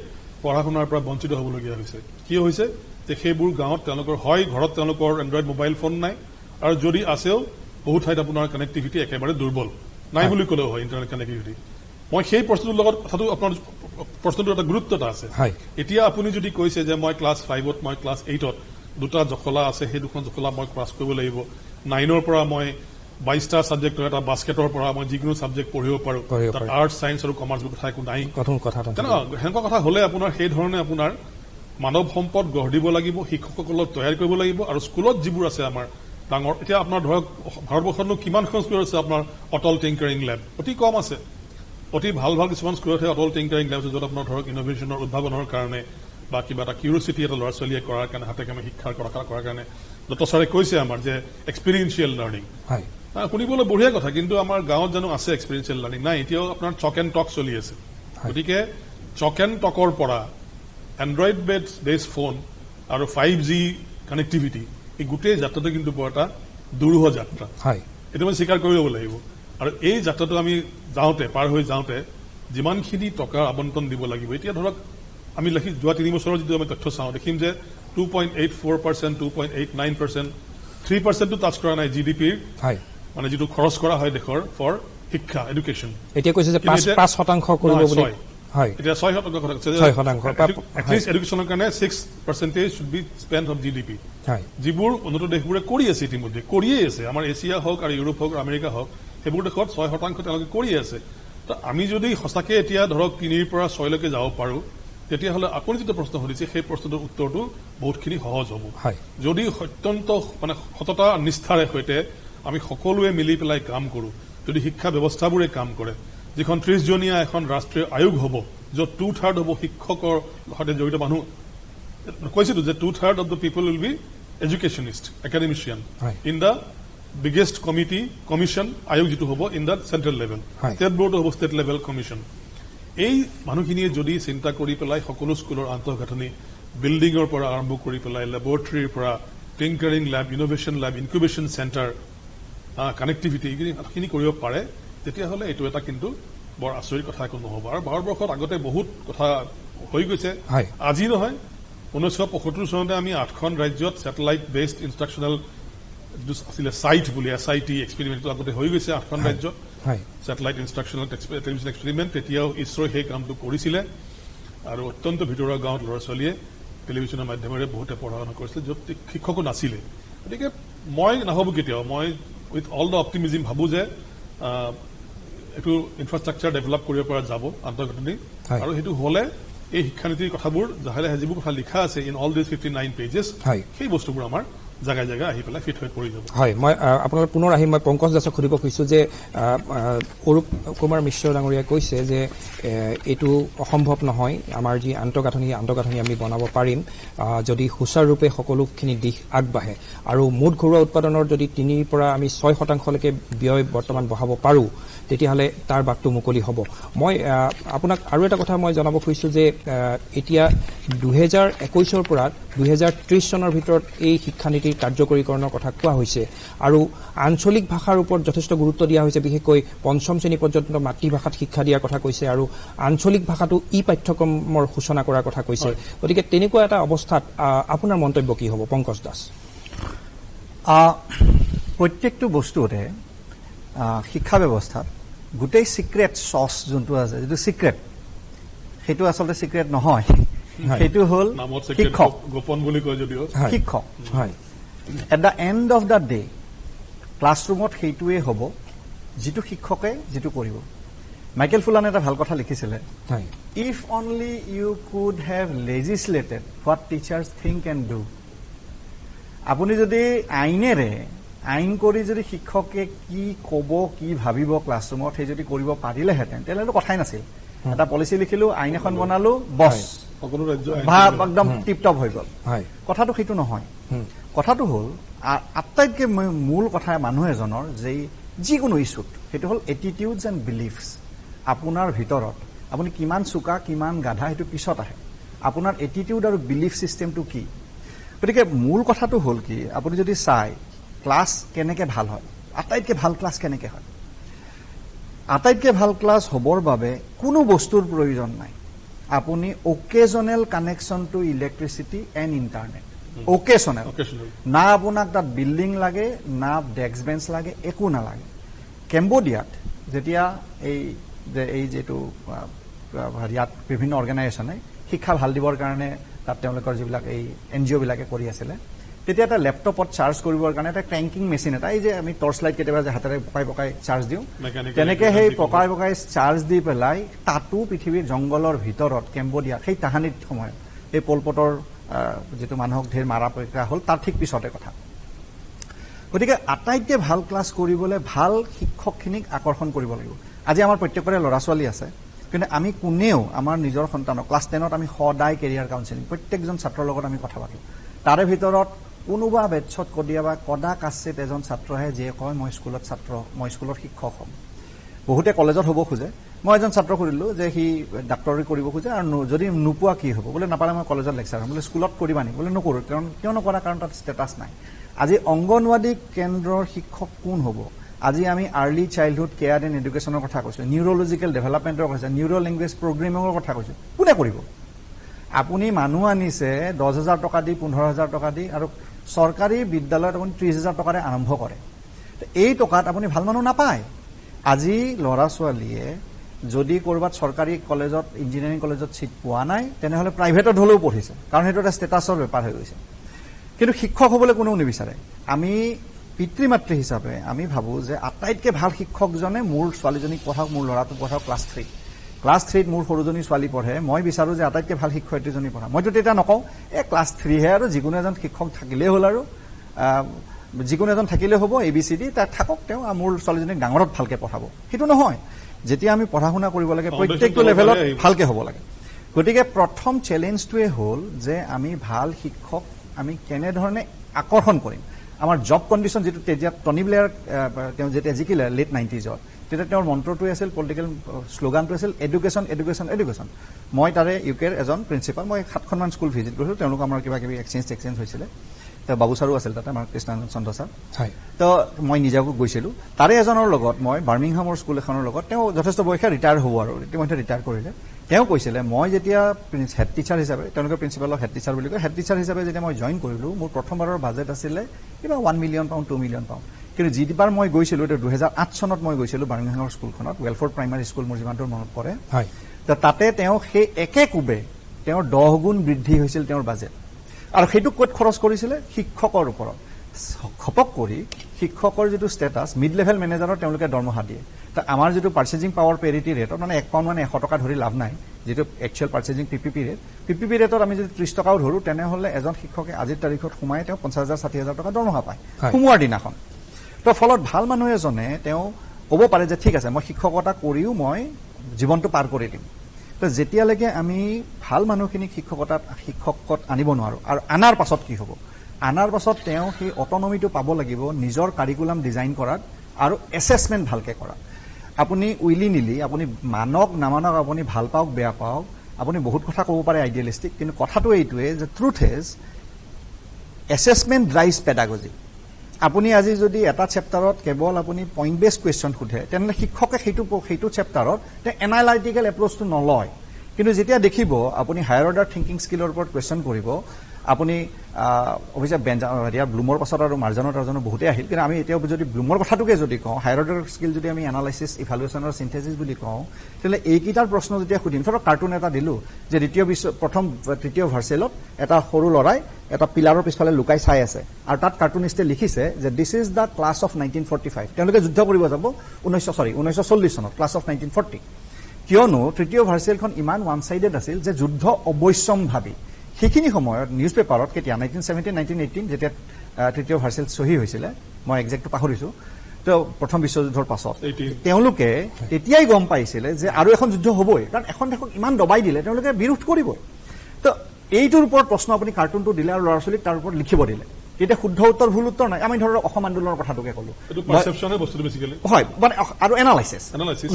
পঢ়া শুনাৰ পৰা বঞ্চিত হ'বলগীয়া হৈছে কি হৈছে যে সেইবোৰ গাঁৱত তেওঁলোকৰ হয় ঘৰত তেওঁলোকৰ এণ্ড্ৰইড মোবাইল ফোন নাই আৰু যদি আছেও বহুত ঠাইত আপোনাৰ কানেক্টিভিটি একেবাৰে দুৰ্বল নাই বুলি ক'লেও হয় ইণ্টাৰনেট কানেক্টিভিটি মই সেই প্ৰশ্নটোৰ লগত কথাটো আপোনাৰ প্ৰশ্নটোৰ এটা গুৰুত্ব এটা আছে এতিয়া আপুনি যদি কৈছে যে মই ক্লাছ 5ত মই ক্লাছ 8ত দুটা জখলা আছে সেই দুখন জখলা মই ক্লাছ কৰিব লাগিব 9ৰ পৰা মই 22টা ছাবজেক্টৰ এটা বাস্কেটৰ পৰা মই যিকোনো ছাবজেক্ট পঢ়িব পাৰোঁ আৰ্টছ ছায়েন্স আৰু কমাৰ্চ কথা একো নাই সেনেকুৱা কথা হ'লে আপোনাৰ সেই ধৰণে আপোনাৰ মানৱ সম্পদ গঢ় দিব লাগিব শিক্ষকসকলক তৈয়াৰ কৰিব লাগিব আৰু স্কুলত যিবোৰ আছে আমাৰ ডাঙৰ এতিয়া আপোনাৰ ধৰক ভাৰতবৰ্ষতনো কিমানখন স্কুল আছে আপোনাৰ অটল টিংকাৰিং লেব অতি কম আছে অতি ভাল কিছুমান স্কুলতহে অটল টিংকাৰিং লেব আছে য'ত আপোনাৰ ধৰক ইনোভেশ্যনৰ উদ্ভাৱনৰ কাৰণে বা কিবা এটা কিউৰিচিটি এটা ল'ৰা ছোৱালীয়ে কৰাৰ কাৰণে হাতে কামে শিক্ষাৰ কৰাৰ কাৰণে ডক্টৰ ছাৰে কৈছে আমাৰ যে এক্সপিৰিয়েঞ্চিয়েল লাৰ্ণিং শুনিবলৈ বঢ়িয়া কথা কিন্তু আমাৰ গাঁৱত জানো আছে এক্সপিৰিয়েঞ্চিয়েল লাৰ্ণিং নাই এতিয়াও আপোনাৰ চক এণ্ড টক চলি আছে গতিকে চক এণ্ড টকৰ পৰা এণ্ড্ৰইড বেছ ফোন আৰু 5G কানেক্টিভিটি এই গোটেই যাত্ৰাটো কিন্তু বৰ এটা দুৰূহ যাত্ৰা এইটো মই স্বীকাৰ কৰি ল'ব লাগিব আৰু এই যাত্ৰাটো আমি পাৰ হৈ যাওঁতে যিমানখিনি টকাৰ আবণ্টন দিব লাগিব এতিয়া ধৰক আমি যোৱা 3 বছৰৰ যিটো আমি তথ্য চাওঁ দেখিম যে 2.84%, 2.89%, 3%টো টাচ কৰা নাই GDPৰ মানে যিটো খৰচ কৰা হয় দেশৰ ফৰ শিক্ষা এডুকেশ্যন এতিয়া কৈছে যে 5% কৰিব বুলি এতিয়া 6% কথা কৈছে এটলিষ্ট এডুকেশ্যনৰ কাৰণে 6% should be spend of GDP যিবোৰ উন্নত দেশবোৰে কৰি আছে ইতিমধ্যে কৰিয়ে আছে আমাৰ এছিয়া হওক আৰু ইউৰোপ হওক আমেৰিকা হওক সেইবোৰ দেশত 6% তেওঁলোকে কৰিয়ে আছে তো আমি যদি সঁচাকৈ এতিয়া ধৰক 3ৰ পৰা 6লৈকে যাব পাৰোঁ তেতিয়াহ'লে আপুনি যিটো প্ৰশ্ন সুধিছে সেই প্ৰশ্নটোৰ উত্তৰটো বহুতখিনি সহজ হ'ব যদি অত্যন্ত মানে সততা নিষ্ঠাৰে সৈতে আমি সকলোৱে মিলি পেলাই কাম কৰোঁ যদি শিক্ষা ব্যৱস্থাবোৰে কাম কৰে যিখন 30জনীয়া এখন ৰাষ্ট্ৰীয় আয়োগ হ'ব য'ত 2/3 হ'ব শিক্ষকৰ সৈতে জড়িত মানুহ কৈছিলোঁ যে 2/3 of the people will be educationist academician in the biggest commission আয়োগ যিটো হ'ব in the central level state বৰ্ডো হ'ব ষ্টেট লেভেল কমিশ্যন এই মানুহখিনিয়ে যদি চিন্তা কৰি পেলাই সকলো স্কুলৰ আন্তঃগাঁথনি বিল্ডিঙৰ পৰা আৰম্ভ কৰি পেলাই লেবৰেটৰীৰ পৰা টিংকাৰিং লেব ইনোভেশ্যন লেব ইনকিউবেশ্যন চেণ্টাৰ কানেক্টিভিটি এইখিনি কৰিব পাৰে তেতিয়াহ'লে এইটো এটা কিন্তু বৰ আচৰিত কথা একো নহ'ব আৰু ভাৰতবৰ্ষত আগতে বহুত কথা হৈ গৈছে আজি নহয় 1975 চনতে আমি 8খন ৰাজ্যত ছেটেলাইট বেছড ইনষ্ট্ৰাকশ্যনেল আছিলে চাইট বুলি SIT এক্সপেৰিমেণ্টটো আগতে হৈ গৈছে 8খন ৰাজ্যত ছেটেলাইট ইনষ্ট্ৰাকশ্যনেল টেলিভিছন এক্সপেৰিমেণ্ট তেতিয়াও ইছৰোই সেই কামটো কৰিছিলে আৰু অত্যন্ত ভিতৰুৱা গাঁৱত ল'ৰা ছোৱালীয়ে টেলিভিছনৰ মাধ্যমেৰে বহুতে পঢ়া শুনা কৰিছিলে য'ত শিক্ষকো নাছিলে গতিকে মই নাভাবোঁ কেতিয়াও মই উইথ অল দ্য অপটিমিজিম ভাবোঁ যে এইটো ইনফ্ৰাষ্ট্ৰাকচাৰ ডেভেলপ কৰিব পৰা যাব আন্তঃগাঁথনি আৰু সেইটো হ'লে এই শিক্ষানীতিৰ কথাবোৰ লাহে লাহে যিবোৰ কথা লিখা আছে ইন অল দিছ 59 পেজেছ সেই বস্তুবোৰ আমাৰ জাগাই জাগাই আহি পেলাই ফিট হৈ পৰি যাব মই আপোনালোক পুনৰ আহি মই পংকজ দাসক সুধিব খুজিছোঁ যে অৰূপ কুমাৰ মিশ্ৰ ডাঙৰীয়াই কৈছে যে এইটো অসম্ভৱ নহয় আমাৰ যি আন্তঃগাঁথনি আমি বনাব পাৰিম যদি সুচাৰুৰূপে সকলোখিনি দিশ আগবাঢ়ে আৰু মুঠ ঘৰুৱা উৎপাদনৰ যদি 3ৰ পৰা আমি 6%লৈকে ব্যয় বৰ্তমান বঢ়াব পাৰোঁ তেতিয়াহ'লে তাৰ বাটটো মুকলি হ'ব মই আপোনাক আৰু এটা কথা মই জনাব খুজিছোঁ যে এতিয়া 2021ৰ পৰা 2030 চনৰ ভিতৰত এই শিক্ষানীতিৰ কাৰ্যকৰীকৰণৰ কথা কোৱা হৈছে আৰু আঞ্চলিক ভাষাৰ ওপৰত যথেষ্ট গুৰুত্ব দিয়া হৈছে বিশেষকৈ 5ম শ্ৰেণী পৰ্যন্ত মাতৃভাষাত শিক্ষা দিয়াৰ কথা কৈছে আৰু আঞ্চলিক ভাষাটো পাঠ্যক্ৰমৰ সূচনা কৰাৰ কথা কৈছে গতিকে তেনেকুৱা এটা অৱস্থাত আপোনাৰ মন্তব্য কি হ'ব পংকজ দাস প্ৰত্যেকটো বস্তুতে শিক্ষা ব্যৱস্থাত গোটেই সিক্ৰেট সচ যোনটো আছে যিটো সিক্ৰেট সেইটো আচলতে সিক্ৰেট নহয় সেইটো হ'ল শিক্ষক গোপন বুলি কয় যদিও শিক্ষক at the end of the day ক্লাছৰুমত সেইটোৱে হ'ব যিটো শিক্ষকে যিটো কৰিব মাইকেল ফুলানে এটা ভাল কথা লিখিছিলে if only you could have legislated what teachers think and do আপুনি যদি আইন কৰি যদি শিক্ষকে কি ক'ব কি ভাবিব ক্লাছৰুমত সেই যদি কৰিব পাৰিলেহেঁতেন তেনেহ'লে কথাই নাছিল এটা পলিচি লিখিলো আইন এখন বনালো বছ সকলো ৰাজ্য একদম টিপটপ হৈ গ'ল কথাটো সেইটো নহয় কথাটো হ'ল আটাইতকৈ মূল কথা মানুহ এজনৰ যে যিকোনো ইছ্যুত সেইটো হ'ল এটিটিউডছ এণ্ড বিলিফছ আপোনাৰ ভিতৰত আপুনি কিমান চোকা কিমান গাধা সেইটো পিছত আহে আপোনাৰ এটিটিউড আৰু বিলিফ ছিষ্টেমটো কি গতিকে মূল কথাটো হ'ল কি আপুনি যদি চাই ক্লাছ কেনেকৈ ভাল হয় আটাইতকৈ ভাল ক্লাছ কেনেকৈ হয় আটাইতকৈ ভাল ক্লাছ হ'বৰ বাবে কোনো বস্তুৰ প্ৰয়োজন নাই আপুনি occasional connection to electricity and internet occasional না আপোনাক তাত বিল্ডিং লাগে না ডেস্ক বেঞ্চ লাগে একো নালাগে কেম্বোডিয়াত যেতিয়া এই যিটো ইয়াত বিভিন্ন অৰ্গেনাইজেশ্যনে শিক্ষা ভাল দিবৰ কাৰণে তাত তেওঁলোকৰ যিবিলাক এই NGO বিলাকে কৰি আছিলে তেতিয়া এটা লেপটপত চাৰ্জ কৰিবৰ কাৰণে এটা ক্ৰেংকিং মেচিন এটা এই যে আমি টৰ্চ লাইট কেতিয়াবা যে হাতেৰে পকাই চাৰ্জ দিওঁ তেনেকৈ সেই পকাই চাৰ্জ দি পেলাই তাতো পৃথিৱীৰ জংগলৰ ভিতৰত কেম্বোডিয়া সেই তাহানিত সময়ত এই পলপটৰ যিটো মানুহক ঢেৰ মাৰা প্ৰক্ৰিয়া হ'ল তাৰ ঠিক পিছতে কথা গতিকে আটাইতকৈ ভাল ক্লাছ কৰিবলৈ ভাল শিক্ষকখিনিক আকৰ্ষণ কৰিব লাগিব আজি আমাৰ প্ৰত্যেকৰে ল'ৰা ছোৱালী আছে কিন্তু আমি কোনেও আমাৰ নিজৰ সন্তানক ক্লাছ 10ত আমি সদায় কেৰিয়াৰ কাউন্সেলিং প্ৰত্যেকজন ছাত্ৰৰ লগত আমি কথা পাতোঁ তাৰে ভিতৰত কোনোবা বেটছত কদিয়াবা কদা কাচিত এজন ছাত্ৰহে যিয়ে কয় মই স্কুলত শিক্ষক হ'ম বহুতে কলেজত হ'ব খোজে মই এজন ছাত্ৰক সুধিলোঁ যে সি ডাক্তৰী কৰিব খোজে আৰু যদি নোপোৱা কি হ'ব বোলে নাপালে মই কলেজত লেকচাৰ হ'ম বোলে স্কুলত কৰিবা নেকি বোলে নকৰোঁ কিয় নকৰা কাৰণ তাত ষ্টেটাছ নাই আজি অংগনৱাড়ী কেন্দ্ৰৰ শিক্ষক কোন হ'ব আজি আমি আৰ্লি চাইল্ডহুড কেয়াৰ এণ্ড এডুকেশ্যনৰ কথা কৈছোঁ নিউৰলজিকেল ডেভেলপমেণ্টৰ কথা নিউৰ লেংগুৱেজ প্ৰগ্ৰেমিঙৰ কথা কৈছোঁ কোনে কৰিব আপুনি মানুহ আনিছে 10,000 টকা দি 15,000 টকা দি আৰু চৰকাৰী বিদ্যালয়ত আপুনি 30,000 টকাৰে আৰম্ভ কৰে এই টকাত আপুনি ভাল মানুহ নাপায় আজি ল'ৰা ছোৱালীয়ে যদি ক'ৰবাত চৰকাৰী কলেজত ইঞ্জিনিয়াৰিং কলেজত ছিট পোৱা নাই তেনেহ'লে প্ৰাইভেটত হ'লেও পঢ়িছে কাৰণ সেইটো এটা ষ্টেটাছৰ বেপাৰ হৈ গৈছে কিন্তু শিক্ষক হ'বলৈ কোনেও নিবিচাৰে আমি পিতৃ মাতৃ হিচাপে আমি ভাবোঁ যে আটাইতকৈ ভাল শিক্ষকজনে মোৰ ছোৱালীজনীক পঢ়াওক মোৰ ল'ৰাটোক পঢ়াওক ক্লাছ 3ত মোৰ সৰুজনী ছোৱালী পঢ়ে মই বিচাৰোঁ যে আটাইতকৈ ভাল শিক্ষয়িত্ৰীজনী পঢ়া মইতো তেতিয়া নকওঁ ক্লাছ 3হে আৰু যিকোনো এজন শিক্ষক থাকিলেই হ'ল আৰু যিকোনো এজন থাকিলেই হ'ব ABCD তাত থাকক তেওঁ মোৰ ছোৱালীজনীক ডাঙৰত ভালকৈ পঢ়াব সেইটো নহয় যেতিয়া আমি পঢ়া শুনা কৰিব লাগে প্ৰত্যেকটো লেভেলত ভালকৈ হ'ব লাগে গতিকে প্ৰথম চেলেঞ্জটোৱে হ'ল যে আমি ভাল শিক্ষক আমি কেনেধৰণে আকৰ্ষণ কৰিম আমাৰ জব কণ্ডিশ্যন যিটো তেতিয়া টনি ব্লেয়াৰ তেওঁ যেতিয়া জিকিলে লেট 90sত তেতিয়া তেওঁৰ মন্ত্ৰটোৱে আছিল পলিটিকেল শ্লোগানটো আছিল এডুকেশ্যন এডুকেশ্যন এডুকেশ্যন মই তাৰে UKৰ এজন প্ৰিন্সিপাল মই 7খনমান স্কুল ভিজিট কৰিছিলোঁ তেওঁলোক আমাৰ কিবা কিবি এক্সচেঞ্জ হৈছিলে তেওঁ বাবু ছাৰো আছিল তাতে আমাৰ কৃষ্ণানন্দ চন্দ্ৰ ছাৰ তো মই নিজেও গৈছিলোঁ তাৰে এজনৰ লগত মই বাৰ্মিংহামৰ স্কুল এখনৰ লগত তেওঁ যথেষ্ট বয়সে ৰিটায়াৰ হ'ব আৰু ইতিমধ্যে ৰিটায়াৰ কৰিলে তেওঁ কৈছিলে মই যেতিয়া হেড টিচাৰ হিচাপে তেওঁলোকে প্ৰিন্সিপালক হেড টিচাৰ বুলি কয় হেড টিচাৰ হিচাপে যেতিয়া মই জইন কৰিলোঁ মোৰ প্ৰথমবাৰৰ বাজেট আছিলে কিবা 1 মিলিয়ন পাউণ্ড 2 মিলিয়ন পাউণ্ড কিন্তু যিবাৰ মই গৈছিলোঁ এইটো 2008 চনত মই গৈছিলোঁ বাৰ্মিংহামৰ স্কুলখনত ৱেলফৰ্ড প্ৰাইমাৰী স্কুল মোৰ যিমানটোৰ মনত পৰে তাতে তেওঁ সেই একে কোবে তেওঁৰ 10 গুণ বৃদ্ধি হৈছিল তেওঁৰ বাজেট আৰু সেইটো ক'ত খৰচ কৰিছিলে শিক্ষকৰ ওপৰত খপক কৰি শিক্ষকৰ যিটো ষ্টেটাছ মিড লেভেল মেনেজাৰৰ তেওঁলোকে দৰমহা দিয়ে আমাৰ যিটো পাৰ্চেজিং পাৱাৰ পেৰিটি ৰেটত মানে 1 পাউণ্ড মানে 100 টকা ধৰি লাভ নাই যিটো একচুৱেল পাৰ্চেজিং PPP ৰেটত আমি যদি 30 টকাও ধৰোঁ তেনেহ'লে এজন শিক্ষকে আজিৰ তাৰিখত সোমাই তেওঁ 50,000 60,000 টকা দৰমহা পায় সোমোৱাৰ দিনাখন তো ফলত ভাল মানুহ এজনে তেওঁ ক'ব পাৰে যে ঠিক আছে মই শিক্ষকতা কৰিও মই জীৱনটো পাৰ কৰি দিম তো যেতিয়ালৈকে আমি ভাল মানুহখিনিক শিক্ষকত আনিব নোৱাৰোঁ আৰু আনাৰ পাছত কি হ'ব আনাৰ পাছত তেওঁ সেই অটনমিটো পাব লাগিব নিজৰ কাৰিকুলাম ডিজাইন কৰাত আৰু এছেছমেণ্ট ভালকৈ কৰাত আপুনি উইলি নিলি আপুনি মানক নামানক আপুনি ভাল পাওক বেয়া পাওক আপুনি বহুত কথা ক'ব পাৰে আইডিয়েলিষ্টিক কিন্তু কথাটো এইটোৱে যে truth is assessment drives pedagogy আপুনি আজি যদি এটা চেপ্টাৰত কেৱল আপুনি পইণ্ট বেছ কুৱেশ্যন সোধে তেনেহ'লে শিক্ষকে সেইটো চেপ্টাৰত তেওঁ এনালাইটিকেল এপ্ৰ'চটো নলয় কিন্তু যেতিয়া দেখিব আপুনি হায়াৰ অৰ্ডাৰ থিংকিং স্কিলৰ ওপৰত কুৱেশ্যন কৰিব আপুনি অৱশ্যে ব্লুমৰ পাছত আৰু মাৰ্জানৰ টাৰ্জনৰ বহুতেই আহিল কিন্তু আমি এতিয়া যদি ব্লুমৰ কথাটোকে যদি কওঁ হায়াৰ অৰ্ডাৰ স্কিল যদি আমি এনালাইচিছ ইভালুৱেশ্যনৰ চিন্থেচিছ বুলি কওঁ তেতিয়াহ'লে এইকেইটাৰ প্ৰশ্ন যেতিয়া সুধিম ধৰক কাৰ্টুন এটা দিলোঁ যে তৃতীয় ভাৰ্চেলত এটা সৰু ল'ৰাই এটা পিলাৰৰ পিছফালে লুকাই চাই আছে আৰু তাত কাৰ্টুনিষ্টে লিখিছে যে this is the class of 1945 তেওঁলোকে যুদ্ধ কৰিব যাব 1940 চনত ক্লাছ অফ 1940 কিয়নো তৃতীয় ভাৰ্চেলখন ইমান ওৱান ছাইডেড আছিল যে যুদ্ধ অৱশ্যম্ভাৱী সেইখিনি সময়ত নিউজ পেপাৰত কেতিয়া 1917 1918 যেতিয়া তৃতীয় ভাৰ্চেল চহী হৈছিলে মই একজেক্টটো পাহৰিছোঁ তো প্ৰথম বিশ্বযুদ্ধৰ পাছত তেওঁলোকে তেতিয়াই গম পাইছিলে যে আৰু এখন যুদ্ধ হ'বই কাৰণ এখন দেশক ইমান দবাই দিলে তেওঁলোকে বিৰোধ কৰিবই তো এইটোৰ ওপৰত প্ৰশ্ন আপুনি কাৰ্টুনটো দিলে আৰু ল'ৰা ছোৱালীক তাৰ ওপৰত লিখিব দিলে তেতিয়া শুদ্ধ উত্তৰ ভুল উত্তৰ নাই আমি ধৰক অসম আন্দোলনৰ কথাটোকে ক'লো এইটো পাৰসেপচনৰ বস্তুটো বেসিক্যালি হয় মানে আৰু analysis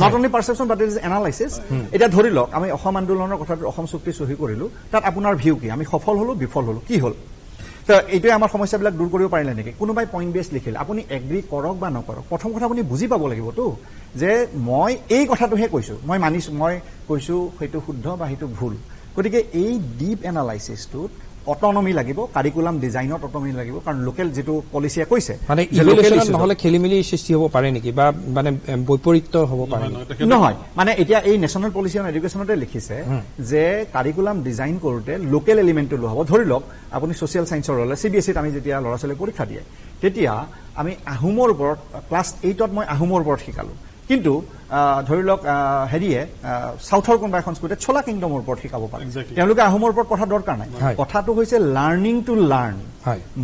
not only perception but it is analysis এটা ধৰি লওক আমি অসম আন্দোলনৰ কথাটো অসম চুক্তি সহি কৰিলো তাত আপোনাৰ ভিউ কি আমি সফল হলো বিফল হলো কি হল তো এইটোৱে আমাৰ সমস্যাবিলাক দূৰ কৰিব পাৰিলে নেকি কোনোবাই পইণ্ট বেছ লিখিল আপুনি এগ্ৰি কৰক বা নকৰক প্ৰথম কথা আপুনি বুজি পাব লাগিবতো যে মই এই কথাটোহে কৈছো মই মানিছো মই কৈছো সেইটো শুদ্ধ বা সেইটো ভুল গতিকে এই ডিপ এনালাইসিসটোত অটোনমি লাগিব কাৰিকুলাম ডিজাইনত অটোনমি লাগিব কাৰণ লোকেল যেটো পলিচিয়ে কৈছে মানে ইভ্যালুয়েশন নহলে খেলিমেলি সৃষ্টি হ'ব পাৰে নেকি বা মানে বৈপৰীত্য হ'ব পাৰে নহয় মানে এতিয়া এই নেশনাল পলিচি অন এডুকেশনতে লিখিছে যে কাৰিকুলাম ডিজাইন কৰোতে লোকেল এলিমেন্টটো লো হ'ব ধৰি লওক আপুনি সোশ্যাল সায়েন্সৰ হলে সিবিএসইত আমি যেতিয়া ল'ৰা ছোৱালী পৰীক্ষা দিয়ে তেতিয়া আমি আহোমৰ ওপৰত ক্লাছ 8ত মই আহোমৰ ওপৰত শিকালো কিন্তু ধৰি লওক হেৰিয়ে সাউথৰ কোনবা এখন স্কুলে ছোলা কিংডমৰ ওপৰত শিকাব পাৰে তেওঁলোকে আহোমৰ ওপৰত পঢ়া দৰকাৰ নাই কথাটো হৈছে লাৰ্নিং টু লাৰ্ন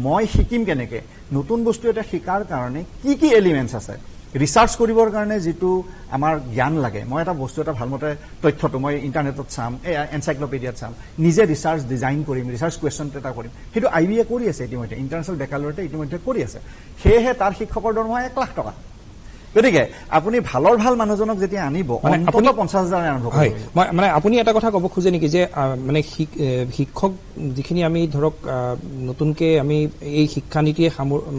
মই শিকিম কেনেকে নতুন বস্তু এটা শিকাৰ কাৰণে কি কি এলিমেন্টছ আছে ৰিসাৰ্চ কৰিবৰ কাৰণে যেটো আমাৰ জ্ঞান লাগে মই এটা বস্তু এটা ভালমতে তথ্যটো মই ইন্টাৰনেটত চাম এনসাইক্লোপিডিয়াত চাম নিজে ৰিসাৰ্চ ডিজাইন কৰিম ৰিসাৰ্চ কোৱেশ্চন এটা কৰিম সেইটো আইবিএ কৰি আছে ইতিমধ্যে ইন্টাৰনেশ্যনেল বেকালৰেটে ইতিমধ্যে কৰি আছে সেয়েহে তাৰ শিক্ষকৰ দৰমহা 1 লাখ টকা গতিকে আপুনি ভালৰ ভাল মানুহজনক যেতিয়া আনিব অন্তত 50,000 আৰম্ভ কৰিব মানে আপুনি এটা কথা ক'ব খোজে নেকি যে মানে শিক্ষক যিখিনি আমি ধৰক নতুনকে আমি এই শিক্ষা নীতিয়ে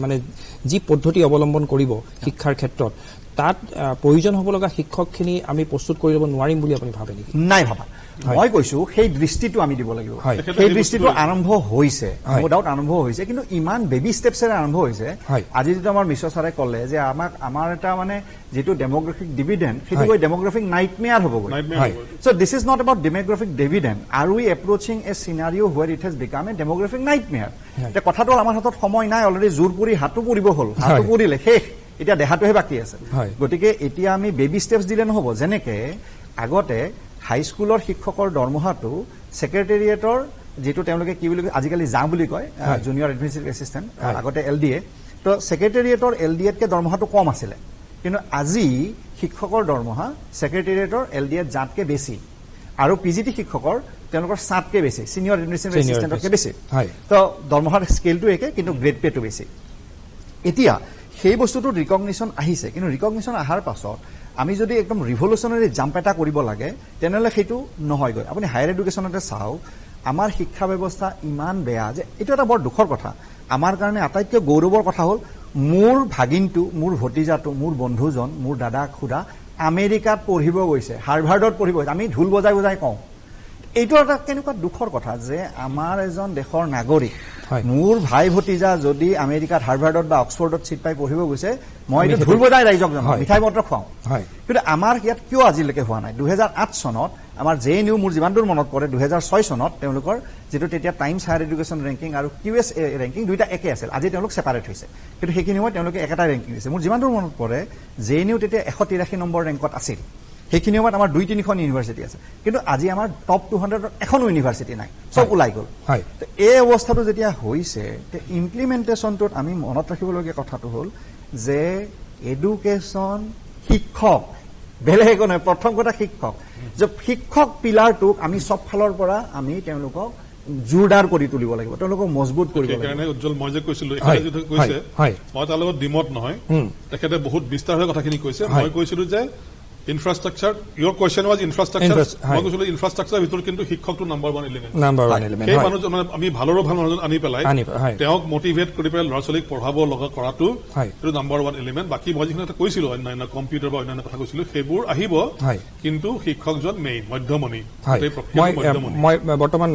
মানে যি পদ্ধতি অৱলম্বন কৰিব শিক্ষাৰ ক্ষেত্ৰত তাত প্ৰয়োজন হ'ব লগা শিক্ষকখিনি আমি প্ৰস্তুত কৰি ল'ব নোৱাৰিম বুলি আপুনি ভাবে নেকি নাই ভাবা মই কৈছো সেই দৃষ্টিটো আমি দিব লাগিব সেই দৃষ্টিটো আৰম্ভ হৈছে নো ডাউট আৰম্ভ হৈছে কিন্তু ইমান বেবি ষ্টেপছৰে আৰম্ভ হৈছে আজি যেটো আমাৰ মিশ্ৰ ছাৰে ক'লে যে আমাৰ এটা মানে যেটো ডেমোগ্ৰাফিক ডিভিডেন্ড সেইটো গৈ ডেমোগ্ৰাফিক নাইটমেয়াৰ হ'ব গৈ so this is not about demographic dividend are we approaching a scenario where it has become a demographic nightmare তে কথাটো আমাৰ হাতত সময় নাই অলৰেডি জোৰ কৰি হাতটো পৰিব হল হাতটো পৰিলে শেষ এতিয়া দেহাটোহে বাকি আছে গতিকে এতিয়া আমি বেবি ষ্টেপছ দিলে নহব যেনেকে আগতে হাই স্কুলৰ শিক্ষকৰ দৰমহাটো সেক্ৰেটাৰিয়েটৰ যেটো তেওঁলোকে কি বুলি আজিকালি যা বুলি কয় জুনিয়ৰ এডমিনিষ্ট্ৰেটিভ এসিস্ট্যান্ট আগতে এলডিএ তো সেক্ৰেটাৰিয়েটৰ এলডিএত কে দৰমহাটো কম আছিল কিন্তু আজি শিক্ষকৰ দৰমহা সেক্ৰেটাৰিয়েটৰ এলডিএত জাতকে বেছি আৰু পিজিটি শিক্ষকৰ তেওঁলোকৰ 7 কে বেছি সিনিয়ৰ এডমিনিষ্ট্ৰেটিভ এসিস্ট্যান্টকে বেছি তো দৰমহাৰ স্কেলটো একে কিন্তু গ্ৰেড পেটো বেছি এতিয়া সেই বস্তুটো ৰিকগনিশন আহিছে কিন্তু ৰিকগনিশন আহাৰ পাছত আমি যদি একদম ৰিভলিউশনাৰী জাম্প এটা কৰিব লাগে তেনেহলে সেইটো নহয় গৈ আপুনি হায়াৰ এডুকেশনতে চাও আমাৰ শিক্ষা ব্যৱস্থা ইমান বেয়া যে এটো এটা বৰ দুখৰ কথা আমাৰ কাৰণে আটাইতকৈ গৌৰৱৰ কথা হ'ল মোৰ ভাগিনটো মোৰ ভতিজাটো মোৰ বন্ধুজন মোৰ দাদা খুৰা আমেৰিকাত পঢ়িব গৈছে হাৰ্ভাৰ্ডত পঢ়িব গৈছে আমি ঢোল বজাই বজাই কওঁ এইটো এটা কেনেকুৱা দুখৰ কথা যে আমাৰ এজন দেশৰ নাগৰিক মোৰ ভাই ভতিজা যদি আমেৰিকাত হাৰ্ভাৰ্ডত বা অক্সফৰ্ডত সিট পাই পঢ়িব গৈছে মই এইটো ঢোল বজাই ৰাইজক জানো মিঠাই পত্ৰ খুৱাও কিন্তু আমাৰ ইয়াত কিয় আজিলৈকে হোৱা নাই 2008 চনত আমাৰ জেএনইউ মোৰ যিমান দূৰ মনত পৰে 2006 চনত তেওঁলোকৰ যেটো তেতিয়া টাইমছ হায়াৰ এডুকেশ্যন ৰেংকিং আৰু কিউএছএ ৰেংকিং দুইটা একে আছিল আজি তেওঁলোক সেপাৰেট হৈছে কিন্তু সেইখিনি মই তেওঁলোকে একেটা ৰেংকিং দিছে মোৰ যিমান দূৰ মনত পৰে জেএনইউ তেতিয়া 183 নম্বৰ ৰেংকত আছিল সেইখিনি সময়ত আমাৰ 2-3খন ইউনিভাৰ্চিটি আছে কিন্তু আজি আমাৰ টপ 200ত এখন ইউনিভাৰ্চিটি নাই সব ওলাই গ'ল তো এই অৱস্থাটো যেতিয়া হৈছে তে ইমপ্লিমেন্টেশনটোত আমি মনত ৰাখিবলগীয়া কথাটো হ'ল যে এডুকেশ্যন শিক্ষক বেলেগ নহয় প্ৰথম কথা শিক্ষক যে শিক্ষক পিলাৰটোক আমি সব ফালৰ পৰা আমি তেওঁলোকক জোৰদাৰ কৰি তুলিব লাগিব তেওঁলোকক মজবুত কৰিব লাগিব কাৰণে উজ্জ্বল মই যে কৈছিলো এখানে যেটো কৈছে মই তাৰ লগত ডিমত নহয় তেখেতে বহুত বিস্তাৰিত কথাখিনি কৈছে মই কৈছিলো যে infrastructure your question was infrastructure মই কৈছিলো infrastructure ভিতৰত কিন্তু শিক্ষকটো নাম্বাৰ 1 এলিমেন্ট সেই মানুহজন মানে আমি ভালৰো ভাল মানুহজন আনি পেলাই তেওঁক মোটিভেট কৰি পেলাই ল'ৰা-ছোৱালীক পঢ়াব লগা কৰাটো এইটো নাম্বাৰ 1 এলিমেন্ট বাকি মই যিখিনি এটা কৈছিলো অন্যান্য কম্পিউটাৰ বা অন্যান্য কথা কৈছিলো সেইবোৰ আহিব কিন্তু শিক্ষকজন মেইন মধ্যমণি মই বৰ্তমান